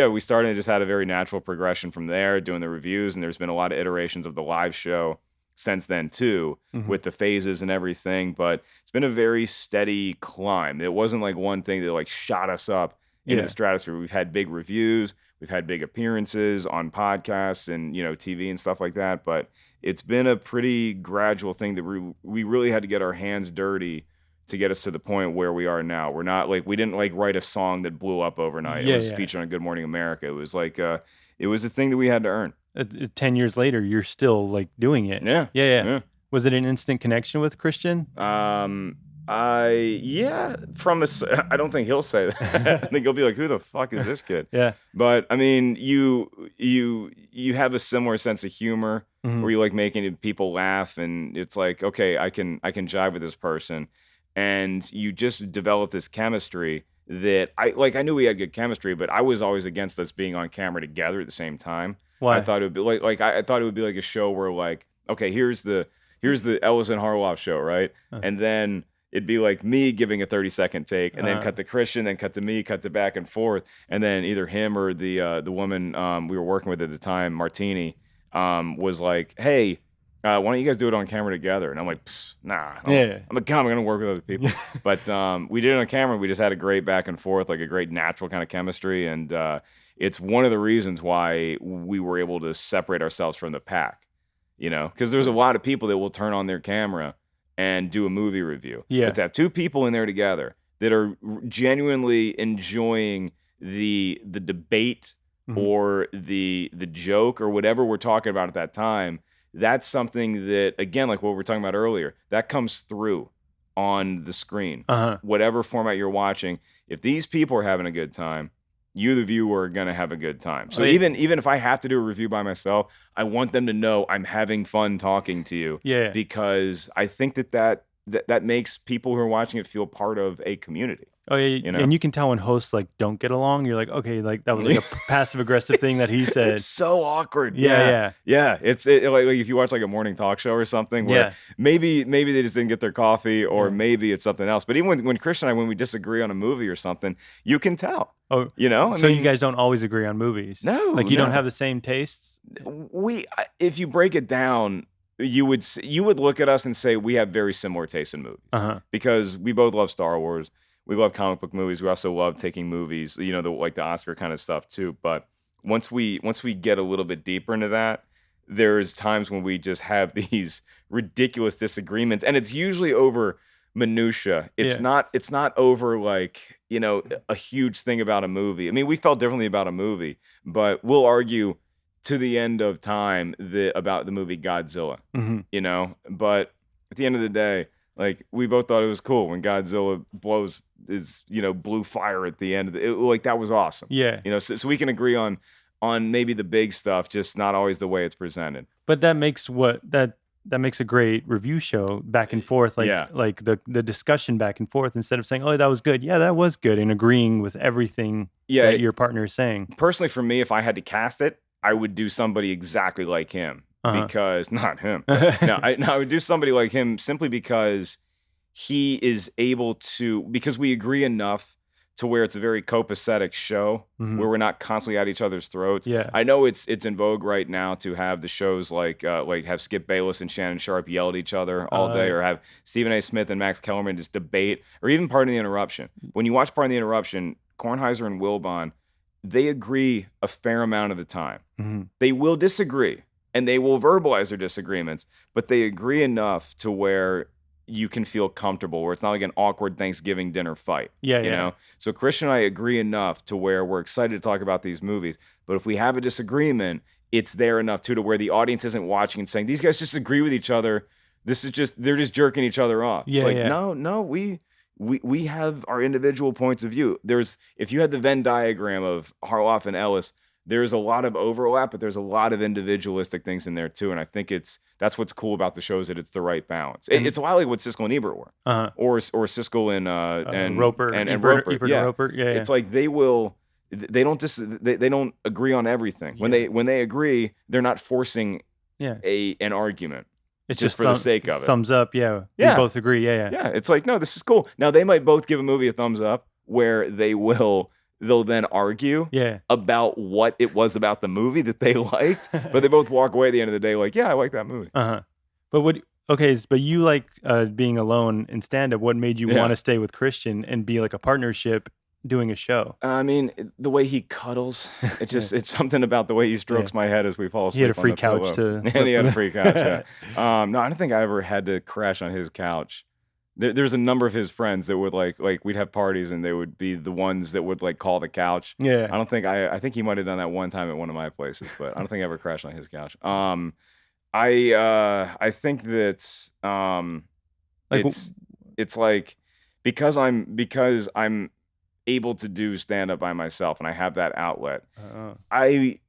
we started and just had a very natural progression from there, doing the reviews, and there's been a lot of iterations of the live show since then too, with the phases and everything, but it's been a very steady climb. It wasn't like one thing that like shot us up into the stratosphere. We've had big reviews, we've had big appearances on podcasts and TV and stuff like that, but it's been a pretty gradual thing that we really had to get our hands dirty to get us to the point where we are now. We're not like, we didn't like write a song that blew up overnight. It was featured on Good Morning America. It was like it was a thing that we had to earn. 10 years later, you're still like doing it. Yeah. Was it an instant connection with Kristian? I don't think he'll say that. I think he'll be like, who the fuck is this kid? Yeah. But I mean, you have a similar sense of humor where you like making people laugh, and it's like, okay, I can jive with this person, and you just develop this chemistry that I knew we had good chemistry, but I was always against us being on camera together at the same time. Why? I thought it would be I thought it would be like a show where like, okay, here's the Ellis and Harloff show, right? And then it'd be like me giving a 30-second take, and then cut to Kristian, then cut to me, cut to back and forth, and then either him or the woman we were working with at the time, Martini, was like, hey, why don't you guys do it on camera together? And I'm like, nah, I'm a comic, I'm gonna work with other people. But we did it on camera. We just had a great back and forth, like a great natural kind of chemistry, and it's one of the reasons why we were able to separate ourselves from the pack, because there's a lot of people that will turn on their camera and do a movie review. Yeah. But to have two people in there together that are genuinely enjoying the debate or the joke or whatever we're talking about at that time, that's something that, again, like what we were talking about earlier, that comes through on the screen. Whatever format you're watching, if these people are having a good time, you, the viewer, are going to have a good time. So even if I have to do a review by myself, I want them to know I'm having fun talking to you. Yeah. Because I think that makes people who are watching it feel part of a community. Oh yeah, and you can tell when hosts like don't get along. You're like, okay, like that was like a passive aggressive thing that he said. It's so awkward. Yeah. It's like if you watch like a morning talk show or something where maybe they just didn't get their coffee, or maybe it's something else. But even when Kristian and I, when we disagree on a movie or something, you can tell. Oh, I mean, you guys don't always agree on movies. No, like you don't have the same tastes. If you break it down, you would look at us and say we have very similar tastes in movies because we both love Star Wars. We love comic book movies. We also love taking movies, like the Oscar kind of stuff too. But once we get a little bit deeper into that, there's times when we just have these ridiculous disagreements, and it's usually over minutia. It's not over like, a huge thing about a movie. I mean, we felt differently about a movie, but we'll argue to the end of time about the movie Godzilla, but at the end of the day, like we both thought it was cool when Godzilla blows his, blue fire at the end of it. Like that was awesome. Yeah. So we can agree on maybe the big stuff, just not always the way it's presented. But that makes that makes a great review show back and forth, like the discussion back and forth, instead of saying, "Oh, that was good." Yeah, that was good, and agreeing with everything that your partner is saying. Personally, for me, if I had to cast it, I would do somebody exactly like him. Because not him. I would do somebody like him simply because he is able to, because we agree enough to where it's a very copacetic show where we're not constantly at each other's throats. Yeah. I know it's in vogue right now to have the shows like have Skip Bayless and Shannon Sharp yell at each other all day, or have Stephen A. Smith and Max Kellerman just debate, or even Pardon the Interruption. When you watch Pardon the Interruption, Kornheiser and Wilbon, they agree a fair amount of the time. They will disagree, and they will verbalize their disagreements, but they agree enough to where you can feel comfortable, where it's not like an awkward Thanksgiving dinner fight. You know? So Kristian and I agree enough to where we're excited to talk about these movies. But if we have a disagreement, it's there enough too to where the audience isn't watching and saying, these guys just agree with each other. They're just jerking each other off. No, we have our individual points of view. If you had the Venn diagram of Harloff and Ellis, there's a lot of overlap, but there's a lot of individualistic things in there too. And I think that's what's cool about the show, is that it's the right balance. It's a lot like what Siskel and Ebert were, or Siskel and Roper and Roper. Roper. It's like they don't agree on everything. When they agree, they're not forcing an argument. It's just for the sake of it. Thumbs up. Yeah. We both agree. Yeah. It's like, no, this is cool. Now they might both give a movie a thumbs up, where they'll then argue about what it was about the movie that they liked, but they both walk away at the end of the day like, yeah, I like that movie. But you like being alone in stand-up. What made you want to stay with Kristian and be like a partnership doing a show? I mean, the way he cuddles, it's something about the way he strokes my head as we fall asleep. He had a free couch and he had a free couch, no, I don't think I ever had to crash on his couch. There's a number of his friends that would like we'd have parties and they would be the ones that would like call the couch. Yeah. I think he might have done that one time at one of my places, but I don't think I ever crashed on his couch. I think that it's like because I'm able to do stand up by myself and I have that outlet.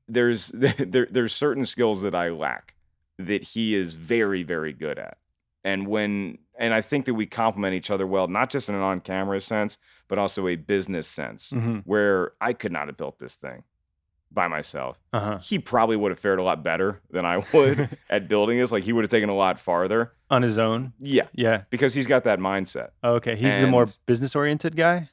There's certain skills that I lack that he is very, very good at. And I think that we complement each other well, not just in an on-camera sense, but also a business sense, where I could not have built this thing by myself. He probably would have fared a lot better than I would at building this. Like, he would have taken a lot farther. On his own? Yeah. Because he's got that mindset. Okay. He's the more business-oriented guy?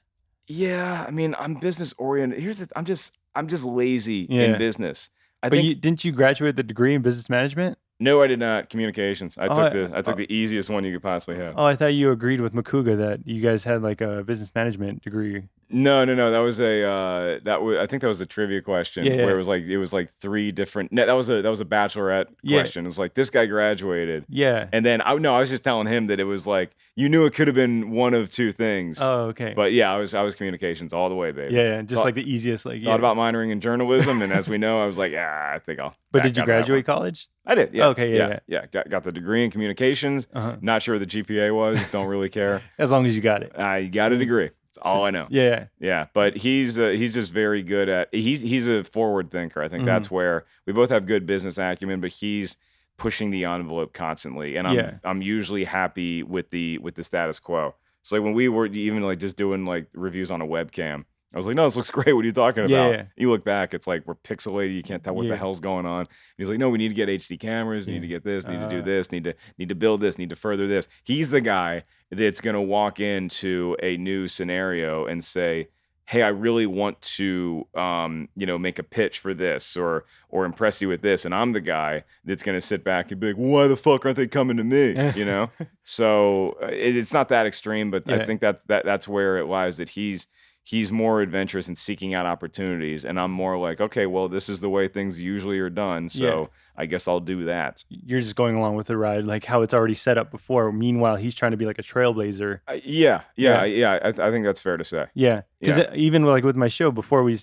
Yeah. I mean, I'm business-oriented. I'm just lazy in business. Didn't you graduate the degree in business management? No, I did not. Communications. I took the easiest one you could possibly have. Oh, I thought you agreed with Makuga that you guys had like a business management degree. No. That was I think that was a trivia question where it was like 3 different. No, that was a bachelorette question. It was like this guy graduated. Yeah. And then I was just telling him that it was like you knew it could have been one of 2 things. Oh, okay. But yeah, I was communications all the way, baby. Yeah, just like the easiest. Like thought about minoring in journalism, and as we know, I was like, I think I'll. But did you graduate college? I did. Yeah. Okay. Yeah. Got the degree in communications. Not sure what the GPA was. Don't really care. As long as you got it. I got a degree. That's all I know. Yeah. But he's just very good at. He's a forward thinker. I think that's where we both have good business acumen, but he's pushing the envelope constantly, and I'm usually happy with the status quo. So like when we were even like just doing like reviews on a webcam, I was like, no, this looks great. What are you talking about? Yeah. You look back, it's like we're pixelated. You can't tell what the hell's going on. And he's like, no, we need to get HD cameras. Need to get this. Need to do this. Need to build this. Need to further this. He's the guy that's going to walk into a new scenario and say, hey, I really want to, make a pitch for this or impress you with this. And I'm the guy that's going to sit back and be like, why the fuck aren't they coming to me? So it's not that extreme, but I think that's where it lies, that he's more adventurous in seeking out opportunities. And I'm more like, okay, well, this is the way things usually are done. So I guess I'll do that. You're just going along with the ride, like how it's already set up before. Meanwhile, he's trying to be like a trailblazer. I think that's fair to say. Yeah, because even like with my show before we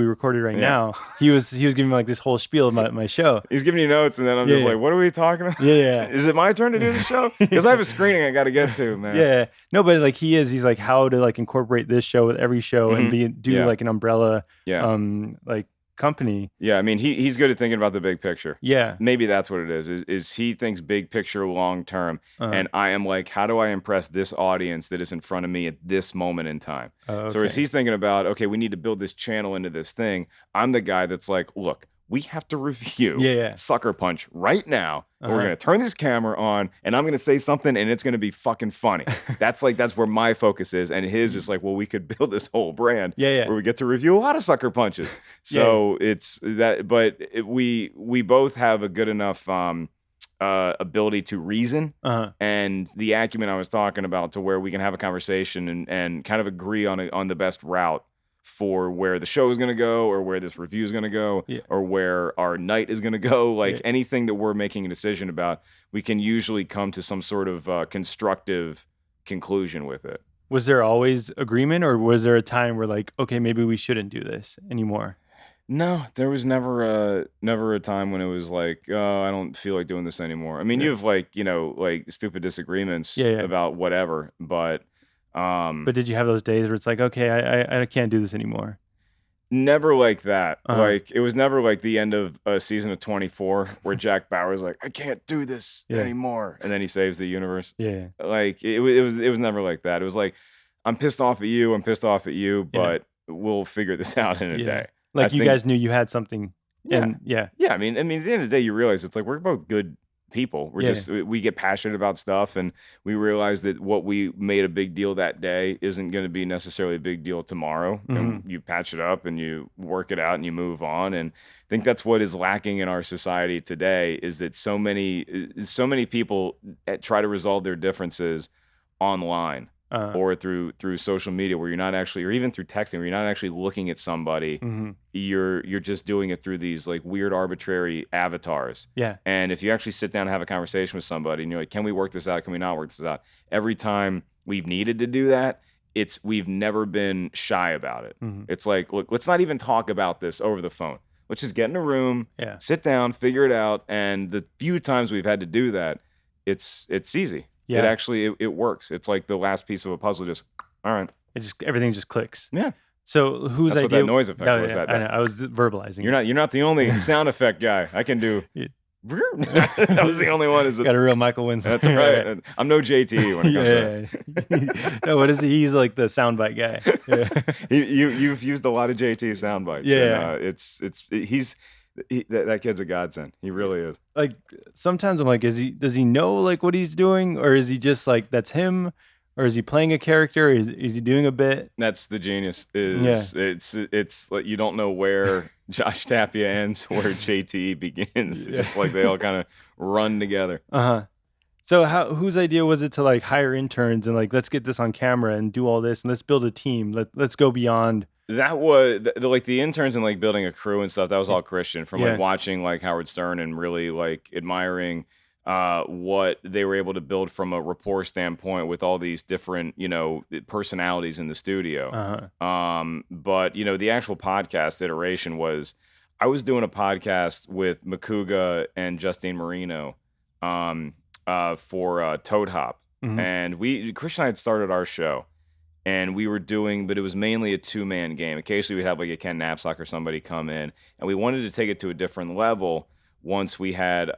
recorded right now, he was giving me like this whole spiel about my show. He's giving you notes, and then I'm just like, what are we talking about? Yeah. Is it my turn to do the show? Because I have a screening I got to get to, man. Yeah, no, but like he's like how to like incorporate this show with every show and do like an umbrella, like company. Yeah, I mean he's good at thinking about the big picture. Yeah, maybe that's what it is he thinks big picture long term, and I am like, how do I impress this audience that is in front of me at this moment in time? So as he's thinking about, okay, we need to build this channel into this thing, I'm the guy that's like, look, we have to review Sucker Punch right now. We're going to turn this camera on, and I'm going to say something, and it's going to be fucking funny. That's where my focus is. And his is like, well, we could build this whole brand where we get to review a lot of Sucker Punches. So it's that, but we both have a good enough ability to reason and the acumen I was talking about, to where we can have a conversation and kind of agree on the best route for where the show is going to go, or where this review is going to go, or where our night is going to go. Like anything that we're making a decision about, we can usually come to some sort of constructive conclusion with it. Was there always agreement, or was there a time where like, okay, maybe we shouldn't do this anymore? No, there was never a time when it was like, oh, I don't feel like doing this anymore. I mean, you have like stupid disagreements about whatever, but did you have those days where it's like, okay, I can't do this anymore? Never like that. Like it was never like the end of a season of 24 where Jack Bauer's like, I can't do this anymore, and then he saves the universe. Yeah, like it was never like that. It was like, I'm pissed off at you, but we'll figure this out in a day. Like you guys knew you had something. And I mean, at the end of the day, you realize it's like we're both good people. We get passionate about stuff, and we realize that what we made a big deal that day isn't going to be necessarily a big deal tomorrow. And you patch it up and you work it out and you move on. And I think that's what is lacking in our society today, is that so many people try to resolve their differences online. Or through social media, where you're not actually, or even through texting, where you're not actually looking at somebody. You're just doing it through these like weird arbitrary avatars. Yeah. And if you actually sit down and have a conversation with somebody, and you're like, can we work this out? Can we not work this out? Every time we've needed to do that, we've never been shy about it. It's like, look, let's not even talk about this over the phone. Let's just get in a room, sit down, figure it out. And the few times we've had to do that, it's easy. Yeah. It actually works. It's like the last piece of a puzzle. Just all right. Everything just clicks. Yeah. So whose That's idea? What that noise effect was. I was verbalizing. You're not the only sound effect guy. I can do. That was the only one. Got a real Michael Winslow. That's right. I'm no JT when it comes to that. No, what is he? He's like the soundbite guy. Yeah. You've used a lot of JT soundbites. Yeah. That kid's a godsend. He really is. Like sometimes I'm like, does he know like what he's doing, or is he just like that's him, or is he playing a character? Is he doing a bit? That's the genius. It's like you don't know where Josh Tapia ends, where JT begins. It's just like they all kind of run together. So whose idea was it to like hire interns and like let's get this on camera and do all this and let's build a team. Let's go beyond. That was like the interns and like building a crew and stuff. That was all Kristian from Yeah. like watching like Howard Stern and really like admiring what they were able to build from a rapport standpoint with all these different, personalities in the studio. But the actual podcast iteration was, I was doing a podcast with Makuga and Justine Marino for Toad Hop. And Kristian and I had started our show. And we were doing, but it was mainly a 2-man game. Occasionally we'd have like a Ken Knapsack or somebody come in. And we wanted to take it to a different level once we had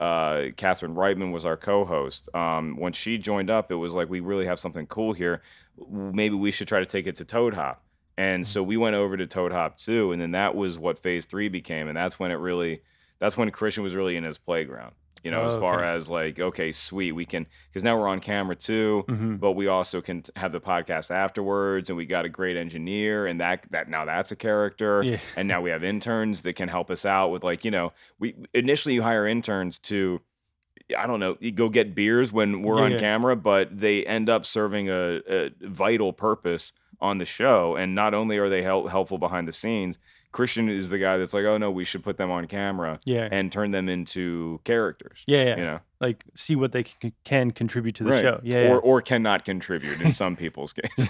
Catherine Reitman was our co-host. When she joined up, it was like, we really have something cool here. Maybe we should try to take it to Toad Hop. And so we went over to Toad Hop 2. And then that was what Phase 3 became. And that's when Kristian was really in his playground. As far as like, okay, sweet, we can, because now we're on camera too, but we also can have the podcast afterwards, and we got a great engineer, and that now that's a character, and now we have interns that can help us out with like, we initially you hire interns to, I don't know, you go get beers when we're on camera, but they end up serving a vital purpose on the show, and not only are they helpful behind the scenes. Kristian is the guy that's like, oh no, we should put them on camera and turn them into characters. Like see what they can contribute to the show. Or cannot contribute in some people's case.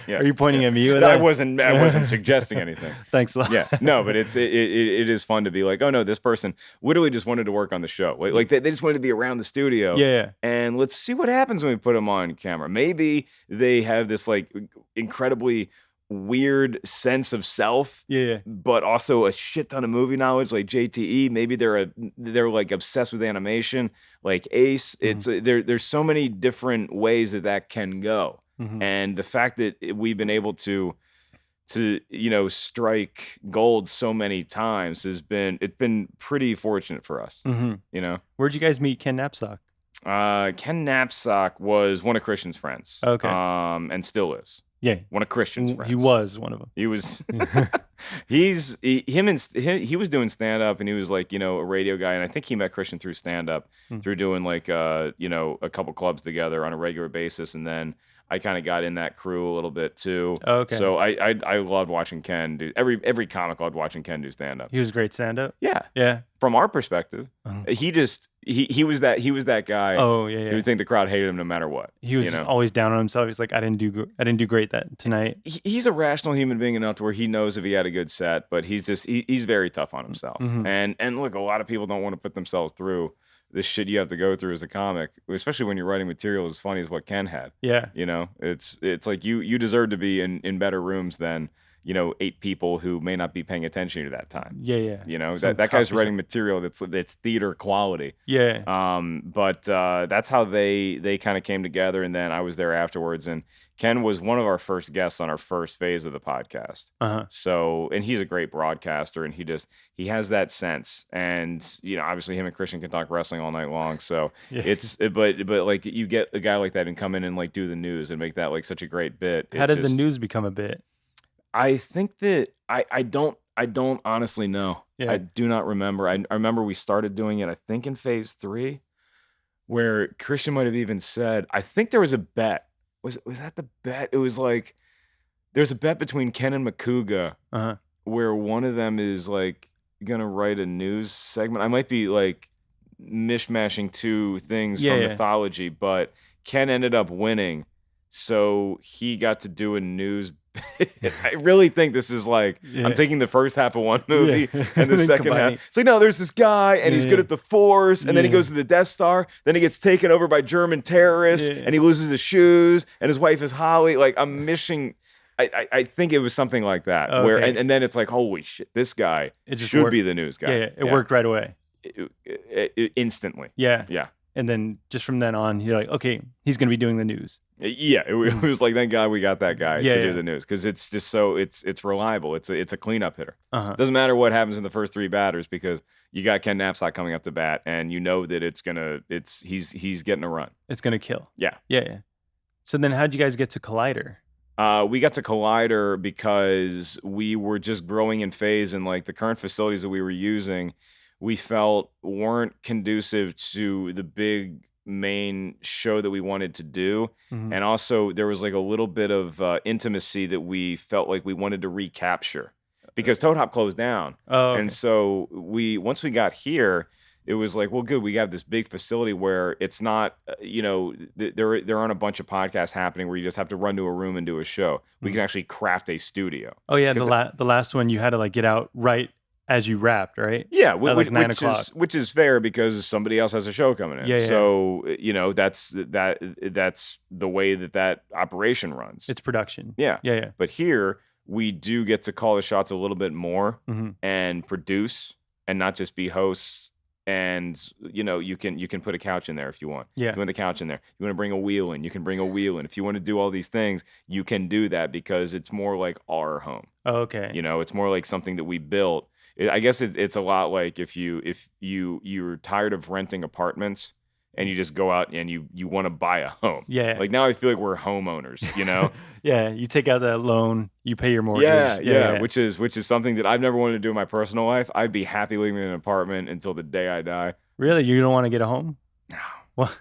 Are you pointing at me? I wasn't suggesting anything. Thanks a lot. No, but it is fun to be like, oh no, this person literally just wanted to work on the show. Like they just wanted to be around the studio. And let's see what happens when we put them on camera. Maybe they have this like incredibly weird sense of self, but also a shit ton of movie knowledge, like JTE. Maybe they're like obsessed with animation, like Ace. It's there's so many different ways that can go, and the fact that we've been able to strike gold so many times it's been pretty fortunate for us. Where'd you guys meet Ken Knapsack? Ken Knapsack was one of Kristian's friends, and still is. One of Kristian's friends. He was one of them. He was. He was doing stand up, and he was like a radio guy, and I think he met Kristian through stand up, through doing like a couple clubs together on a regular basis, and then I kind of got in that crew a little bit too. So I loved watching Ken do every comic loved watching Ken do stand up. He was a great stand up. Yeah. From our perspective, he was that guy. You would think the crowd hated him no matter what. He was always down on himself. He's like, I didn't do great that tonight. He's a rational human being enough to where he knows if he had a good set, but he's very tough on himself. And look, a lot of people don't want to put themselves through this shit you have to go through as a comic, especially when you're writing material as funny as what Ken had. It's like you deserve to be in better rooms than 8 people who may not be paying attention to that time. That guy's writing material that's theater quality. But that's how they kind of came together, and then I was there afterwards, and Ken was one of our first guests on our first phase of the podcast. So, and he's a great broadcaster, and he has that sense, and obviously him and Kristian can talk wrestling all night long. So but like you get a guy like that and come in and like do the news and make that like such a great bit. How did the news become a bit? I think that I don't honestly know. I do not remember. I remember we started doing it, I think in Phase 3, where Kristian might have even said, I think there was a bet. Was that the bet? It was like there's a bet between Ken and Makuga where one of them is like gonna write a news segment. I might be like mishmashing 2 things from mythology, but Ken ended up winning, so he got to do a news. I really think this is like I'm taking the first half of one movie and the second half. It's like, no, there's this guy and he's good at the Force, and then he goes to the Death Star, then he gets taken over by German terrorists, and he loses his shoes, and his wife is Holly. Like I'm missing. I think it was something like that where, and then it's like, holy shit, this guy should be the news guy. It worked right away, instantly. And then just from then on, you're like, okay, he's going to be doing the news. It was like, thank God we got that guy to do the news, because it's just so it's reliable. It's a cleanup hitter. Doesn't matter what happens in the first 3 batters, because you got Ken Knapsack coming up to bat, and you know that he's getting a run. It's gonna kill. Yeah. So then, how'd you guys get to Collider? We got to Collider because we were just growing in phase, and like the current facilities that we were using, we felt weren't conducive to the big main show that we wanted to do. And also there was like a little bit of intimacy that we felt like we wanted to recapture because Toad Hop closed down. Oh, okay. And so once we got here, it was like, well, good. We have this big facility where it's not, there aren't a bunch of podcasts happening where you just have to run to a room and do a show. We can actually craft a studio. Oh yeah, the last one you had to like get out right as you wrapped, right? Yeah, at like 9 o'clock. Which is fair because somebody else has a show coming in. Yeah. So that's the way that operation runs. It's production. Yeah. But here we do get to call the shots a little bit more and produce and not just be hosts. And you can put a couch in there if you want. Yeah. If you want the couch in there. You want to bring a wheel in, you can bring a wheel in. If you want to do all these things, you can do that because it's more like our home. Oh, okay. It's more like something that we built. I guess it's a lot like if you're tired of renting apartments and you just go out and you want to buy a home. Yeah. Like now I feel like we're homeowners, Yeah, you take out that loan, you pay your mortgage. Yeah. Which is something that I've never wanted to do in my personal life. I'd be happy living in an apartment until the day I die. Really? You don't want to get a home? No. Well,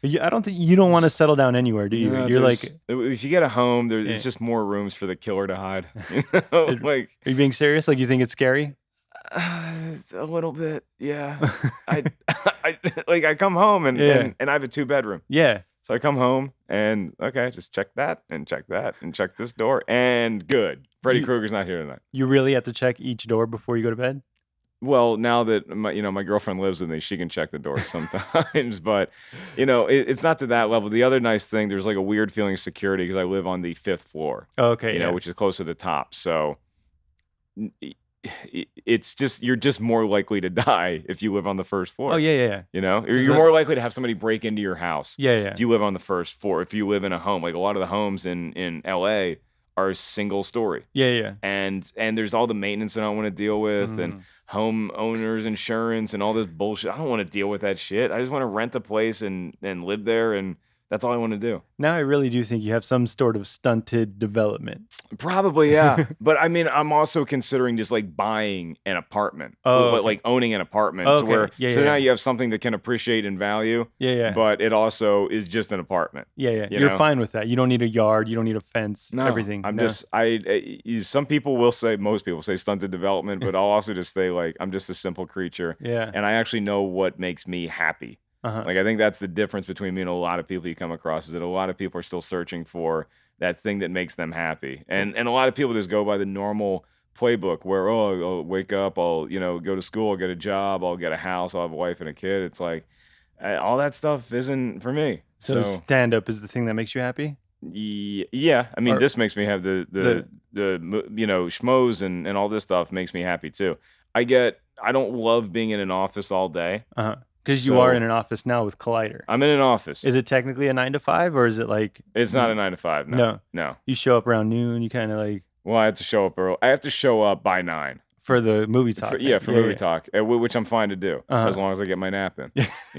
I don't think you don't want to settle down anywhere, do you? No, You're like, if you get a home, there's just more rooms for the killer to hide. Like, are you being serious? Like, you think it's scary? A little bit, yeah. I come home and I have a 2-bedroom. Yeah. So I come home and just check that and check that and check this door and good. Freddy Krueger's not here tonight. You really have to check each door before you go to bed? Well, now that my girlfriend lives with me, she can check the door sometimes. But it's not to that level. The other nice thing, there's like a weird feeling of security because I live on the 5th floor. Oh, okay, which is close to the top. So it's just you're just more likely to die if you live on the 1st floor. Oh yeah. You're more likely to have somebody break into your house. Yeah. If you live on the 1st floor, if you live in a home, like a lot of the homes in LA are single story. Yeah. And there's all the maintenance that I don't want to deal with and homeowners insurance and all this bullshit. I don't want to deal with that shit. I just want to rent a place and live there, and that's all I want to do. Now I really do think you have some sort of stunted development. Probably, yeah. But I mean, I'm also considering just like buying an apartment. But like owning an apartment to where now you have something that can appreciate in value. Yeah. But it also is just an apartment. Yeah. You're fine with that. You don't need a yard. You don't need a fence. No, everything. Some people will say, most people say stunted development, but I'll also just say like, I'm just a simple creature. Yeah. And I actually know what makes me happy. Like, I think that's the difference between me and a lot of people you come across is that a lot of people are still searching for that thing that makes them happy. And a lot of people just go by the normal playbook where, I'll wake up, I'll, go to school, I'll get a job, I'll get a house, I'll have a wife and a kid. It's like, all that stuff isn't for me. So stand-up is the thing that makes you happy? Yeah. I mean, this makes me have the schmoes and all this stuff makes me happy too. I don't love being in an office all day. Because you are in an office now with Collider. I'm in an office. Is it technically a 9 to 5 or is it like... It's not a 9 to 5, no. You show up around noon, you kind of like... Well, I have to show up early. I have to show up by 9. For the movie talk. For movie talk, which I'm fine to do as long as I get my nap in.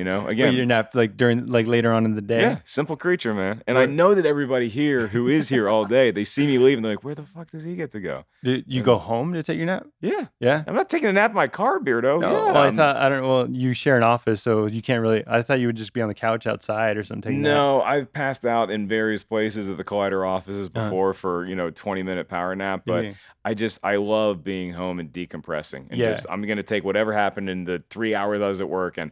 Again, your nap like during later on in the day. Yeah, simple creature, man. And I know that everybody here who is here all day, they see me leave and they're like, "Where the fuck does he get to go?" Do you go home to take your nap? Yeah. I'm not taking a nap in my car, Beardo. No, well, you share an office, so you can't really. I thought you would just be on the couch outside or something. No, I've passed out in various places at the Collider offices before for 20-minute power nap, but. I love being home and decompressing and I'm going to take whatever happened in the 3 hours I was at work and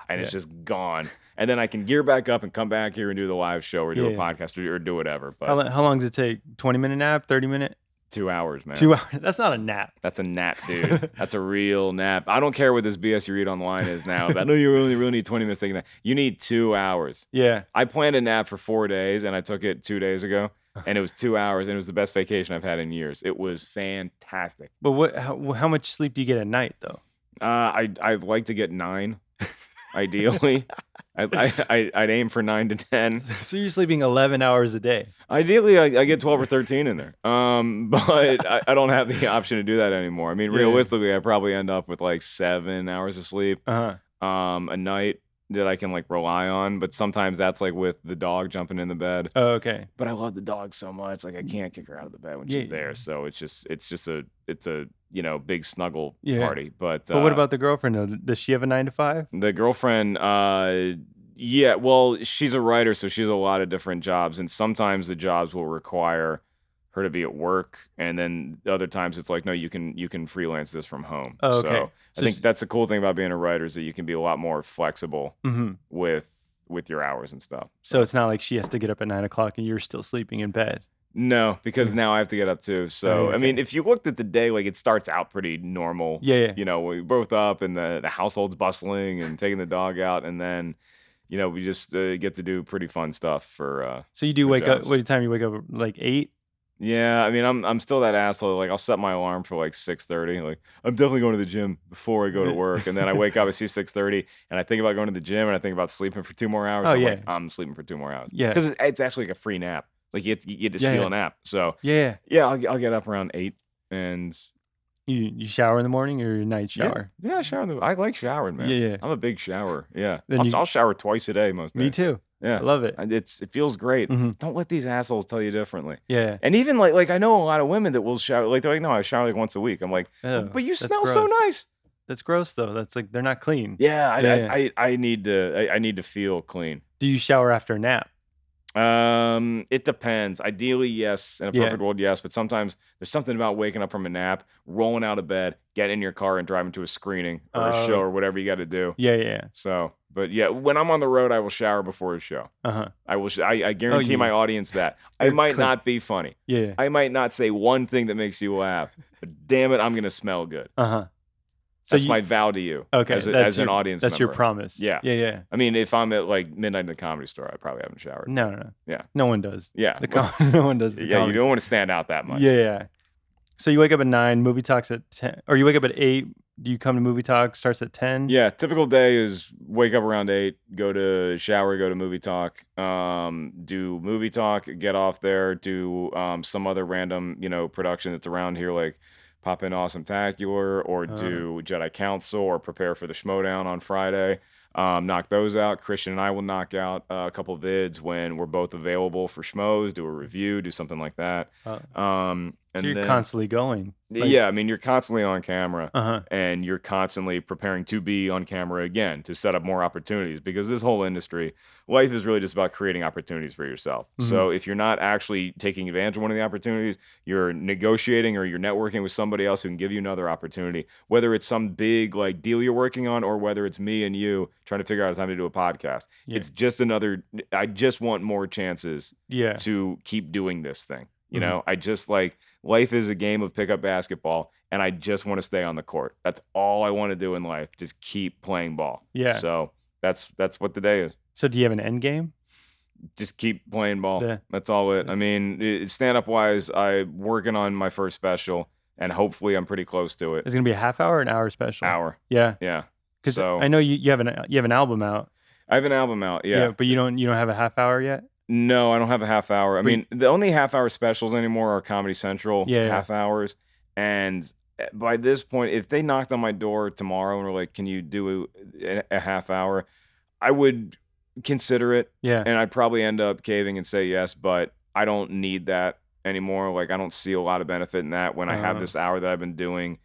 it's just gone. And then I can gear back up and come back here and do the live show or do a podcast or do whatever. But how long does it take? 20-minute nap? 30-minute? 2 hours, man. 2 hours? That's not a nap. That's a nap, dude. That's a real nap. I don't care what this BS you read online is now. But I know you really need 20 minutes to take a nap. You need 2 hours. Yeah. I planned a nap for 4 days and I took it 2 days ago. And it was 2 hours, and it was the best vacation I've had in years. It was fantastic. But how much sleep do you get at night, though? I'd like to get 9, ideally. I'd aim for 9 to 10. So you're sleeping 11 hours a day. Ideally, I get 12 or 13 in there. But I don't have the option to do that anymore. I mean, realistically, I probably end up with like 7 hours of sleep a night. that I can like rely on, but sometimes that's like with the dog jumping in the bed. Oh, okay. But I love the dog so much, like I can't kick her out of the bed when she's there. So it's just a big snuggle party. But what about the girlfriend though? Does she have a 9 to 5? The girlfriend, yeah, well, she's a writer, so she has a lot of different jobs, and sometimes the jobs will require her to be at work, and then other times it's like, no, you can freelance this from home. Oh, okay. So I think that's the cool thing about being a writer is that you can be a lot more flexible with your hours and stuff. So it's not like she has to get up at 9 o'clock and you're still sleeping in bed. No, because now I have to get up too. So, I mean, if you looked at the day, like it starts out pretty normal. Yeah. You know, we're both up and the household's bustling and taking the dog out. And then, we just get to do pretty fun stuff for. So you do wake up, what time you wake up? Like 8? Yeah. I mean, I'm still that asshole. Like I'll set my alarm for like 6:30. Like I'm definitely going to the gym before I go to work. And then I wake up, I see 6:30 and I think about going to the gym and I think about sleeping for 2 more hours. Oh, yeah. Like, I'm sleeping for 2 more hours. Yeah. Because it's actually like a free nap. Like you get to steal a nap. So yeah, I'll get up around 8 and you shower in the morning or your night shower? Yeah, shower. I like showering, man. Yeah. I'm a big shower. Yeah, Then I'll shower twice a day most days. Me too. Yeah, I love it. It feels great. Mm-hmm. Don't let these assholes tell you differently. Yeah, and even like I know a lot of women that will shower. Like they're like, no, I shower like once a week. I'm like, but you smell so nice. That's gross though. That's like they're not clean. Yeah, I need to feel clean. Do you shower after a nap? It depends. Ideally, yes. In a perfect world, yes. But sometimes there's something about waking up from a nap, rolling out of bed, getting in your car, and driving to a screening or a show or whatever you got to do. Yeah. So, but yeah, when I'm on the road, I will shower before a show. I will. I guarantee my audience that I might not be funny. Yeah. I might not say one thing that makes you laugh, but damn it, I'm gonna smell good. So that's my vow to you. Okay, as an audience that's member. your promise. Yeah. I mean, if I'm at like midnight in the Comedy Store, I probably haven't showered. No. Yeah. No one does. Yeah. No one does. Yeah, you don't want to stand out that much. Yeah. So you wake up at 9, movie talks at 10, or you wake up at 8. Do you come to movie talk? Starts at 10. Yeah. Typical day is wake up around 8, go to shower, go to movie talk, do movie talk, get off there, do some other random production that's around here like. Pop in Awesome-tacular or do Jedi Council or prepare for the Schmodown on Friday. Knock those out. Kristian and I will knock out a couple of vids when we're both available for Schmoes, do a review, do something like that. So you're constantly going. Yeah, I mean, you're constantly on camera and you're constantly preparing to be on camera again to set up more opportunities because this whole industry, life is really just about creating opportunities for yourself. So if you're not actually taking advantage of one of the opportunities, you're negotiating or you're networking with somebody else who can give you another opportunity, whether it's some big like deal you're working on or whether it's me and you trying to figure out a time to do a podcast. It's just I just want more chances to keep doing this thing. You know, I just like life is a game of pickup basketball and I just want to stay on the court. That's all I want to do in life. Just keep playing ball. Yeah. So that's what the day is. So do you have an end game? Just keep playing ball. Yeah. That's all it. I mean, stand-up wise, I'm working on my first special and hopefully I'm pretty close to it. It's going to be a half hour or an hour special? Hour. Yeah. Yeah. Because I know you have an album out. I have an album out, yeah. But you don't have a half hour yet? No, I don't have a half hour. I mean, the only half hour specials anymore are Comedy Central half hours. And by this point, if they knocked on my door tomorrow and were like, can you do a half hour? I would consider it. Yeah. And I'd probably end up caving and say yes, but I don't need that anymore. Like, I don't see a lot of benefit in that when I have this hour that I've been doing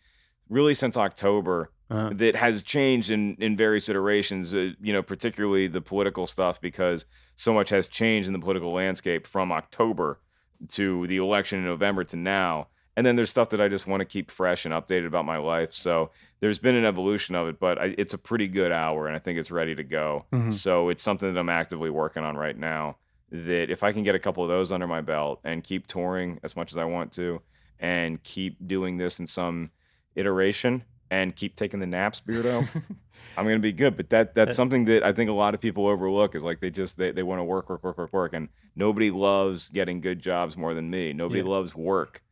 really since October. That has changed in various iterations, particularly the political stuff, because so much has changed in the political landscape from October to the election in November to now. And then there's stuff that I just want to keep fresh and updated about my life. So there's been an evolution of it, but it's a pretty good hour, and I think it's ready to go. So it's something that I'm actively working on right now, that if I can get a couple of those under my belt and keep touring as much as I want to and keep doing this in some iteration, and keep taking the naps, Beardo, I'm going to be good. But that's something that I think a lot of people overlook is like they want to work. And nobody loves getting good jobs more than me. Nobody loves work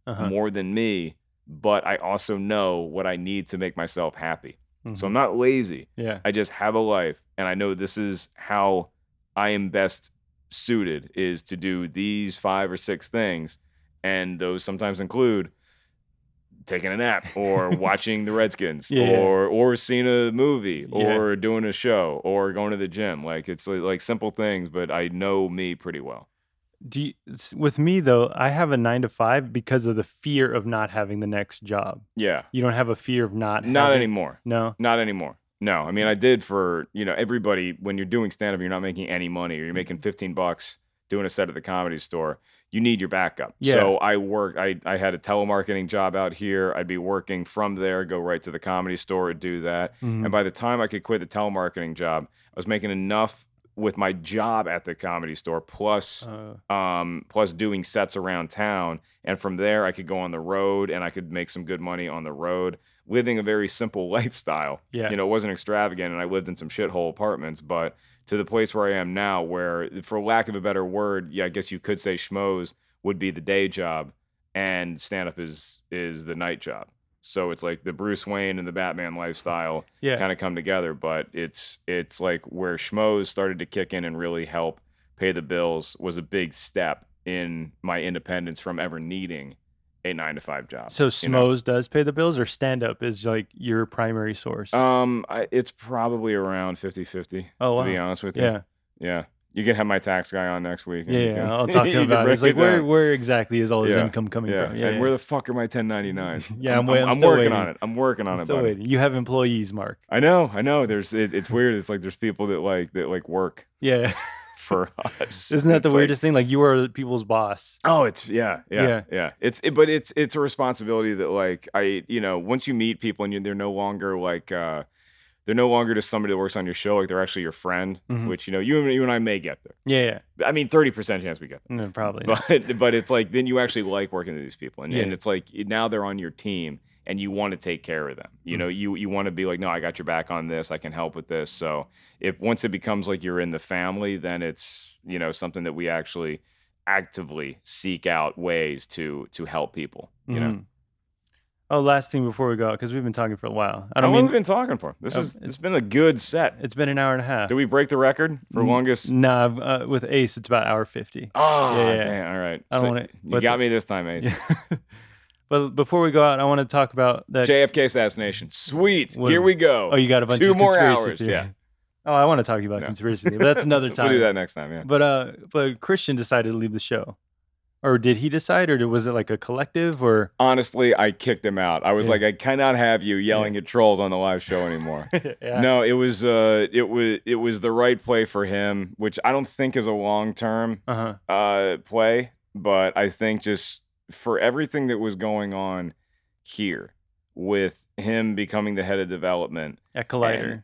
more than me. But I also know what I need to make myself happy. So I'm not lazy. Yeah. I just have a life. And I know this is how I am best suited, is to do these 5 or 6 things. And those sometimes include taking a nap or watching the Redskins or seeing a movie or doing a show or going to the gym. Like it's like simple things, but I know me pretty well. With me though, I have a 9 to 5 because of the fear of not having the next job. Yeah. You don't have a fear of not anymore. No. Not anymore. No. I mean, I did for, everybody, when you're doing stand up, you're not making any money or you're making $15 doing a set at the Comedy Store. You need your backup. Yeah. So I had a telemarketing job out here. I'd be working from there, go right to the Comedy Store, do that. Mm-hmm. And by the time I could quit the telemarketing job, I was making enough with my job at the Comedy Store plus doing sets around town. And from there I could go on the road and I could make some good money on the road, living a very simple lifestyle. Yeah. It wasn't extravagant and I lived in some shithole apartments, but to the place where I am now, where for lack of a better word, I guess you could say Schmoes would be the day job and stand-up is the night job. So it's like the Bruce Wayne and the Batman lifestyle kind of come together, but it's like where Schmoes started to kick in and really help pay the bills was a big step in my independence from ever needing a 9 to 5 job. So Schmoes does pay the bills, or stand-up is like your primary source? It's probably around 50-50, to be honest with you. Yeah. You can have my tax guy on next week. I'll talk to him about it. It's like, where exactly is all his income coming from? And where the fuck are my 1099s? I'm working on it. I'm working on it, buddy. Waiting. You have employees, Mark. I know. It's weird. It's like there's people that work. Yeah. For us. Isn't that the weirdest thing? Like, you are people's boss. Oh, it's yeah. But it's a responsibility that, like, once you meet people and they're no longer like they're no longer just somebody that works on your show, like they're actually your friend, which you and I may get there. Yeah. I mean, 30% chance we get there. No, probably. But it's like then you actually like working with these people, and it's like now they're on your team, and you want to take care of them. You want to be like, no, I got your back on this. I can help with this. So once it becomes like you're in the family, then it's something that we actually actively seek out ways to help people. Oh, last thing before we go, because we've been talking for a while. How long have we been talking for? It's been a good set. It's been an hour and a half. Did we break the record for longest? Nah, with Ace, it's about hour 50. Oh, damn. All right. I don't want to. You got me this time, Ace. But before we go out, I want to talk about that JFK assassination. Sweet. Here we go. Oh, you got a bunch of 2 more conspiracy hours. theory. Yeah. Oh, I want to talk about conspiracy theory, but that's another time. We'll do that next time, yeah. But Kristian decided to leave the show. Or did he decide, or was it like a collective, or? Honestly, I kicked him out. I was like, I cannot have you yelling at trolls on the live show anymore. No, it was the right play for him, which I don't think is a long-term play, but I think just for everything that was going on here with him becoming the head of development at Collider.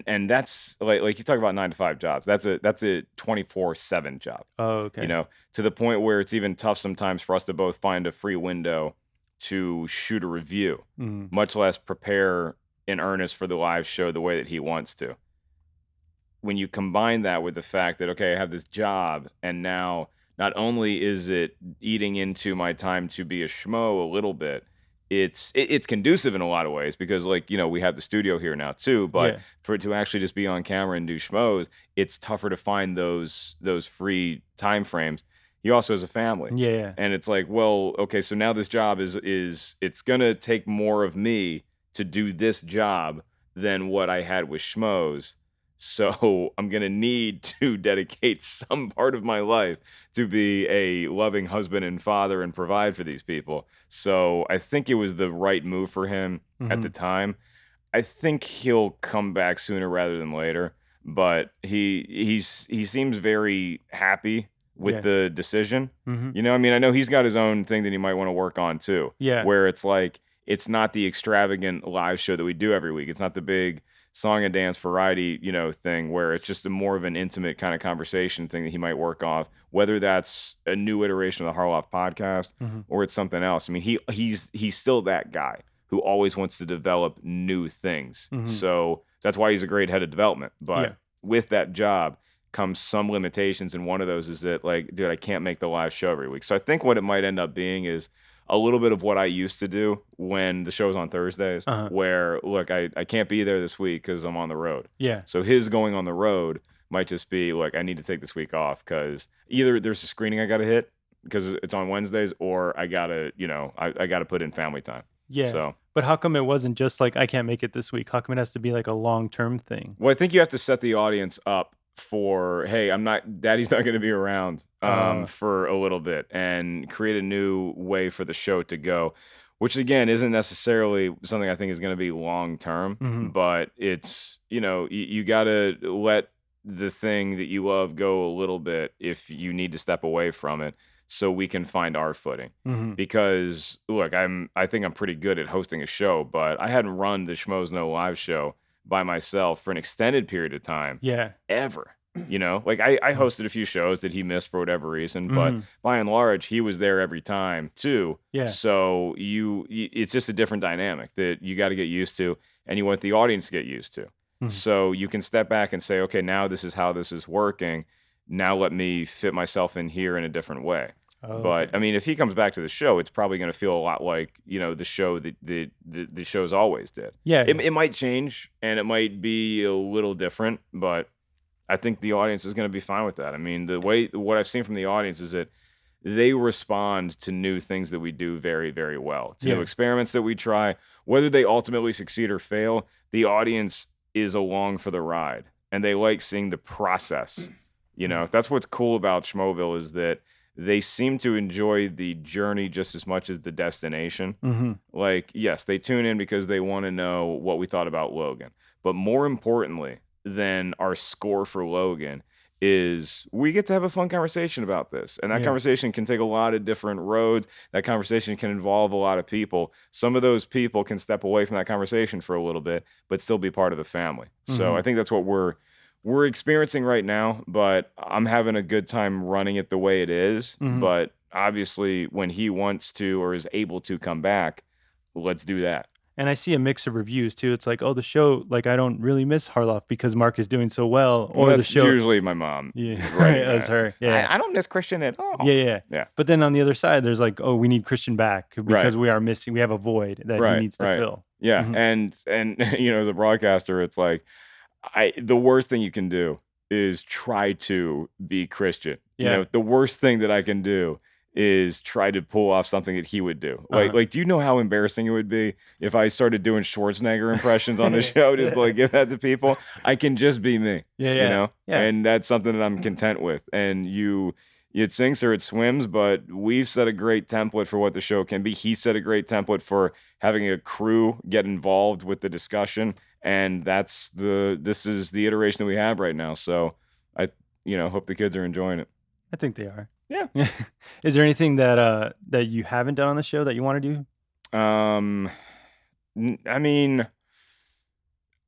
And that's like you talk about 9 to 5 jobs. That's a 24/7 job. Oh, okay. To the point where it's even tough sometimes for us to both find a free window to shoot a review, much less prepare in earnest for the live show the way that he wants to. When you combine that with the fact that, okay, I have this job, and now not only is it eating into my time to be a schmo a little bit, it's conducive in a lot of ways because, like, we have the studio here now too, but for it to actually just be on camera and do schmoes, it's tougher to find those free time frames. He also has a family. Yeah. And it's like, well, okay, so now this job is it's gonna take more of me to do this job than what I had with schmoes. So I'm going to need to dedicate some part of my life to be a loving husband and father and provide for these people. So I think it was the right move for him at the time. I think he'll come back sooner rather than later, but he seems very happy with the decision. I mean, I know he's got his own thing that he might want to work on too. Yeah. Where it's like, it's not the extravagant live show that we do every week. It's not the big song and dance variety, thing where it's just a more of an intimate kind of conversation thing that he might work off, whether that's a new iteration of the Harloff podcast or it's something else. I mean, he's still that guy who always wants to develop new things. So that's why he's a great head of development. But with that job comes some limitations. And one of those is that, like, dude, I can't make the live show every week. So I think what it might end up being is a little bit of what I used to do when the show's on Thursdays, where, look, I can't be there this week because I'm on the road. Yeah. So his going on the road might just be, like, I need to take this week off because either there's a screening I got to hit because it's on Wednesdays, or I got to, I got to put in family time. Yeah. So, but how come it wasn't just like, I can't make it this week? How come it has to be like a long-term thing? well, I think you have to set the audience up for, hey, Daddy's not going to be around for a little bit, and create a new way for the show to go, which again isn't necessarily something I think is going to be long term, but it's, you got to let the thing that you love go a little bit if you need to step away from it, so we can find our footing. Because look, I think I'm pretty good at hosting a show, but I hadn't run the Schmoes Know live show by myself for an extended period of time. Yeah. Ever. Like I hosted a few shows that he missed for whatever reason, but by and large, he was there every time too. Yeah. So it's just a different dynamic that you got to get used to, and you want the audience to get used to. So you can step back and say, okay, now this is how this is working. Now let me fit myself in here in a different way. But I mean, if he comes back to the show, it's probably going to feel a lot like, the show that the shows always did. Yeah. It might change and it might be a little different, but I think the audience is going to be fine with that. I mean, what I've seen from the audience is that they respond to new things that we do very, very well. To new experiments that we try, whether they ultimately succeed or fail, the audience is along for the ride, and they like seeing the process. That's what's cool about Schmoville, is that they seem to enjoy the journey just as much as the destination. Like, yes, they tune in because they want to know what we thought about Logan. But more importantly than our score for Logan is we get to have a fun conversation about this. And that conversation can take a lot of different roads. That conversation can involve a lot of people. Some of those people can step away from that conversation for a little bit, but still be part of the family. So I think that's what we're experiencing right now, but I'm having a good time running it the way it is. But obviously, when he wants to or is able to come back, let's do that. And I see a mix of reviews too. It's like, oh, the show, like, I don't really miss Harloff because Mark is doing so well. Or that's the show, usually my mom. Yeah, that's her. Yeah, I don't miss Kristian at all. Yeah. But then on the other side, there's like, oh, we need Kristian back because we have a void that he needs to fill. Yeah, and as a broadcaster, it's like, the worst thing you can do is try to be Kristian. The worst thing that I can do is try to pull off something that he would do. Like, do you know how embarrassing it would be if I started doing Schwarzenegger impressions on the show, just like give that to people? I can just be me. And that's something that I'm content with. And it sinks or it swims, but we've set a great template for what the show can be. He set a great template for having a crew get involved with the discussion, and this is the iteration that we have right now. So I hope the kids are enjoying it. I think they are. Yeah. Is there anything that you haven't done on the show that you want to do? I mean,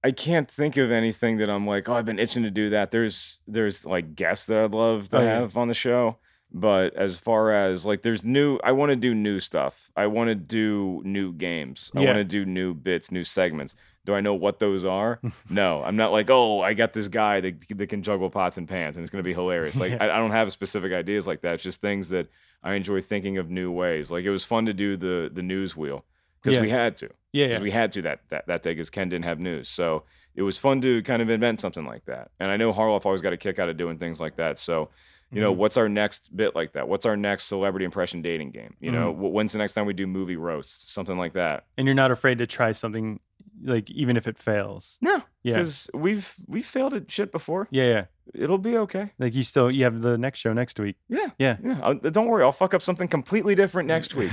I can't think of anything that I'm like, oh, I've been itching to do that. There's like guests that I'd love to have on the show. But as far as like, I want to do new stuff. I want to do new games. I want to do new bits, new segments. Do I know what those are? No, I'm not like, oh, I got this guy that can juggle pots and pans and it's going to be hilarious. Like, I don't have specific ideas like that. It's just things that I enjoy thinking of new ways. Like, it was fun to do the news wheel because we had to. Yeah. We had to that day because Ken didn't have news. So it was fun to kind of invent something like that. And I know Harloff always got a kick out of doing things like that. So, what's our next bit like that? What's our next celebrity impression dating game? When's the next time we do movie roasts? Something like that. And you're not afraid to try something, like, even if it fails? No. Because we've failed at shit before. Yeah. It'll be okay. Like, you have the next show next week. Yeah. Don't worry, I'll fuck up something completely different next week.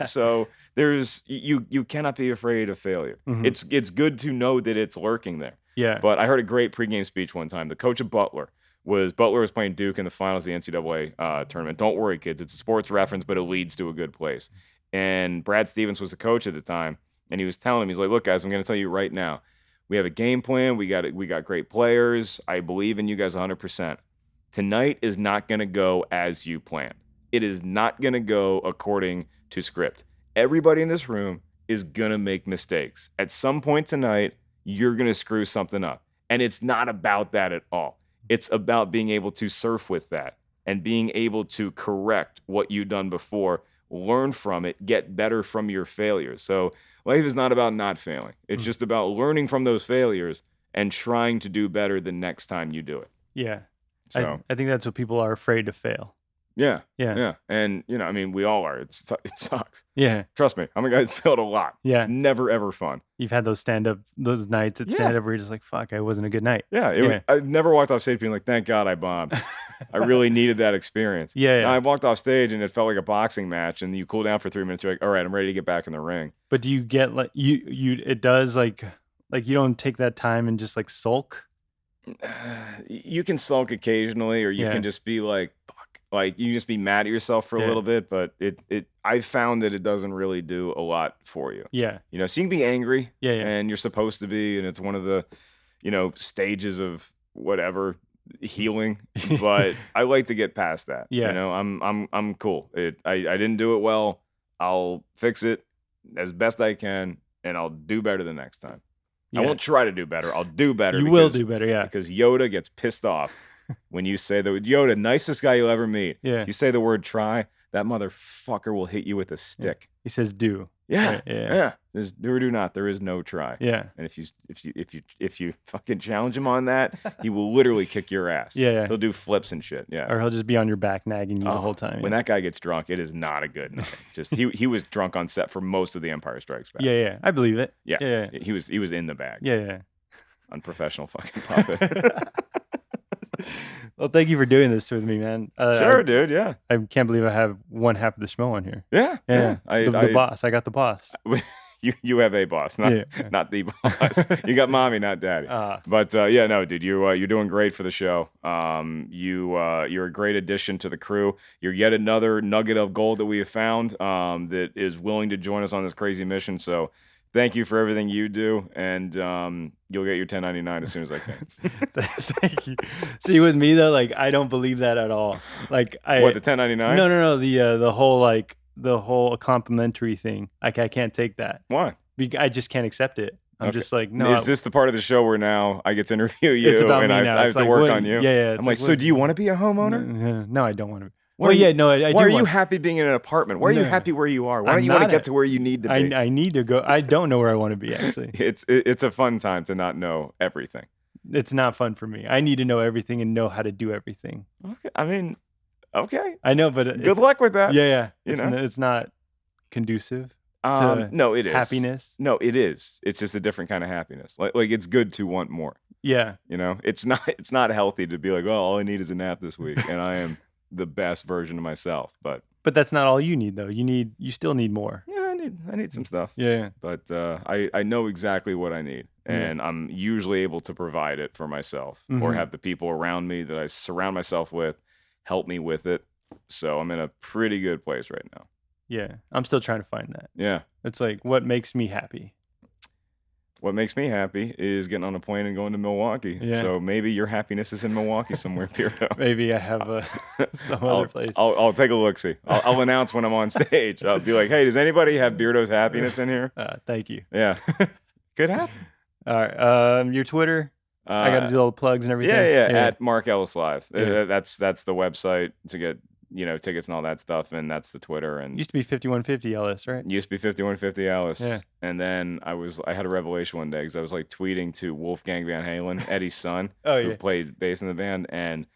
So you cannot be afraid of failure. It's good to know that it's lurking there. Yeah. But I heard a great pregame speech one time. The coach of Butler was playing Duke in the finals of the NCAA tournament. Don't worry, kids. It's a sports reference, but it leads to a good place. And Brad Stevens was the coach at the time, and he was telling him, he's like, look, guys, I'm going to tell you right now. We have a game plan. We got great players. I believe in you guys 100%. Tonight is not going to go as you planned. It is not going to go according to script. Everybody in this room is going to make mistakes. At some point tonight, you're going to screw something up. And it's not about that at all. It's about being able to surf with that and being able to correct what you've done before, learn from it, get better from your failures. So life is not about not failing. It's just about learning from those failures and trying to do better the next time you do it. Yeah. So I think that's what people are afraid to fail. Yeah. Yeah. Yeah. And, I mean, we all are. It sucks. Yeah. Trust me. I'm a guy that's failed a lot. Yeah. It's never, ever fun. You've had those nights at stand-up where you're just like, fuck, it wasn't a good night. Yeah. I've never walked off stage being like, thank God I bombed. I really needed that experience. Yeah. Now, I walked off stage and it felt like a boxing match, and you cool down for 3 minutes. You're like, all right, I'm ready to get back in the ring. But do you get like, it does like you don't take that time and just like sulk? You can sulk occasionally, or you can just be like, fuck. Like, you just be mad at yourself for a little bit, but I found that it doesn't really do a lot for you. Yeah. So you can be angry, yeah. and you're supposed to be, and it's one of the, stages of whatever healing. But I like to get past that. Yeah. I'm cool. I didn't do it well. I'll fix it as best I can, and I'll do better the next time. Yeah. I won't try to do better. I'll do better. You will do better, yeah. Because Yoda gets pissed off when you say the Yoda, nicest guy you'll ever meet. Yeah. If you say the word try, that motherfucker will hit you with a stick. Yeah. He says do. Yeah. Right? Yeah. There's do or do not. There is no try. Yeah. And if you fucking challenge him on that, he will literally kick your ass. Yeah. He'll do flips and shit. Yeah. Or he'll just be on your back nagging you the whole time. When that guy gets drunk, it is not a good night. Just he was drunk on set for most of the Empire Strikes Back. Yeah. I believe it. Yeah. He was in the bag. Yeah. Unprofessional fucking puppet. Well, thank you for doing this with me, man. Sure, dude. Yeah. I can't believe I have one half of the Schmo on here. Yeah. The boss. I got the boss. You have a boss, not the boss. You got mommy, not daddy. But no, dude, you're doing great for the show. You're a great addition to the crew. You're yet another nugget of gold that we have found that is willing to join us on this crazy mission. So thank you for everything you do, and you'll get your 1099 as soon as I can. Thank you. See, with me though, like I don't believe that at all. Like the 1099? No. The whole complimentary thing. Like I can't take that. Why? I just can't accept it. I'm just like, no. Is this the part of the show where now I get to interview you it's about and me I now. have to work on you? Yeah. I'm like, so do you want to be a homeowner? No, I don't want to. Why are you want... happy being in an apartment? Why are you happy where you are? Why don't you want to get to where you need to be? I need to go. I don't know where I want to be, actually. It's a fun time to not know everything. It's not fun for me. I need to know everything and know how to do everything. Okay. I mean, okay. I know, but good luck with that. Yeah. It's not conducive to no, it is. Happiness. No, it is. It's just a different kind of happiness. Like it's good to want more. Yeah. It's not healthy to be like, oh, all I need is a nap this week, and I am the best version of myself. But that's not all you need though. You still need more. Yeah, I need some stuff. Yeah. But I know exactly what I need, and I'm usually able to provide it for myself, or have the people around me that I surround myself with help me with it. So I'm in a pretty good place right now. Yeah, I'm still trying to find that. Yeah. It's like, what makes me happy? What makes me happy is getting on a plane and going to Milwaukee. Yeah. So maybe your happiness is in Milwaukee somewhere, Beardo. Maybe I have some other place. I'll take a look-see. I'll announce when I'm on stage. I'll be like, hey, does anybody have Beardo's happiness in here? Thank you. Yeah. Could happen. All right. Your Twitter. I got to do all the plugs and everything. Yeah. At Mark Ellis Live. Yeah. That's the website to get tickets and all that stuff, and that's the Twitter. And used to be 5150 Ellis, right? Used to be 5150 Ellis. Yeah. And then I had a revelation one day because I was like tweeting to Wolfgang Van Halen, Eddie's son, who played bass in the band, and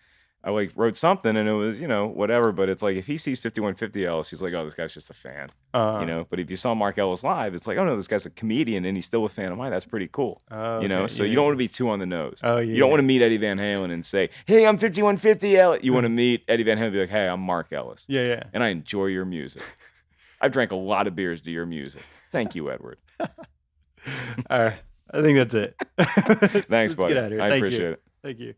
I like wrote something, and it was whatever, but it's like if he sees 5150 Ellis, he's like, oh, this guy's just a fan, But if you saw Mark Ellis live, it's like, oh no, this guy's a comedian and he's still a fan of mine. That's pretty cool, So you don't want to be too on the nose. You don't want to meet Eddie Van Halen and say, hey, I'm 5150 Ellis. You want to meet Eddie Van Halen and be like, hey, I'm Mark Ellis. Yeah. And I enjoy your music. I've drank a lot of beers to your music. Thank you, Edward. All right, I think that's it. Thanks, buddy. Let's get out of here. I appreciate it. Thank you.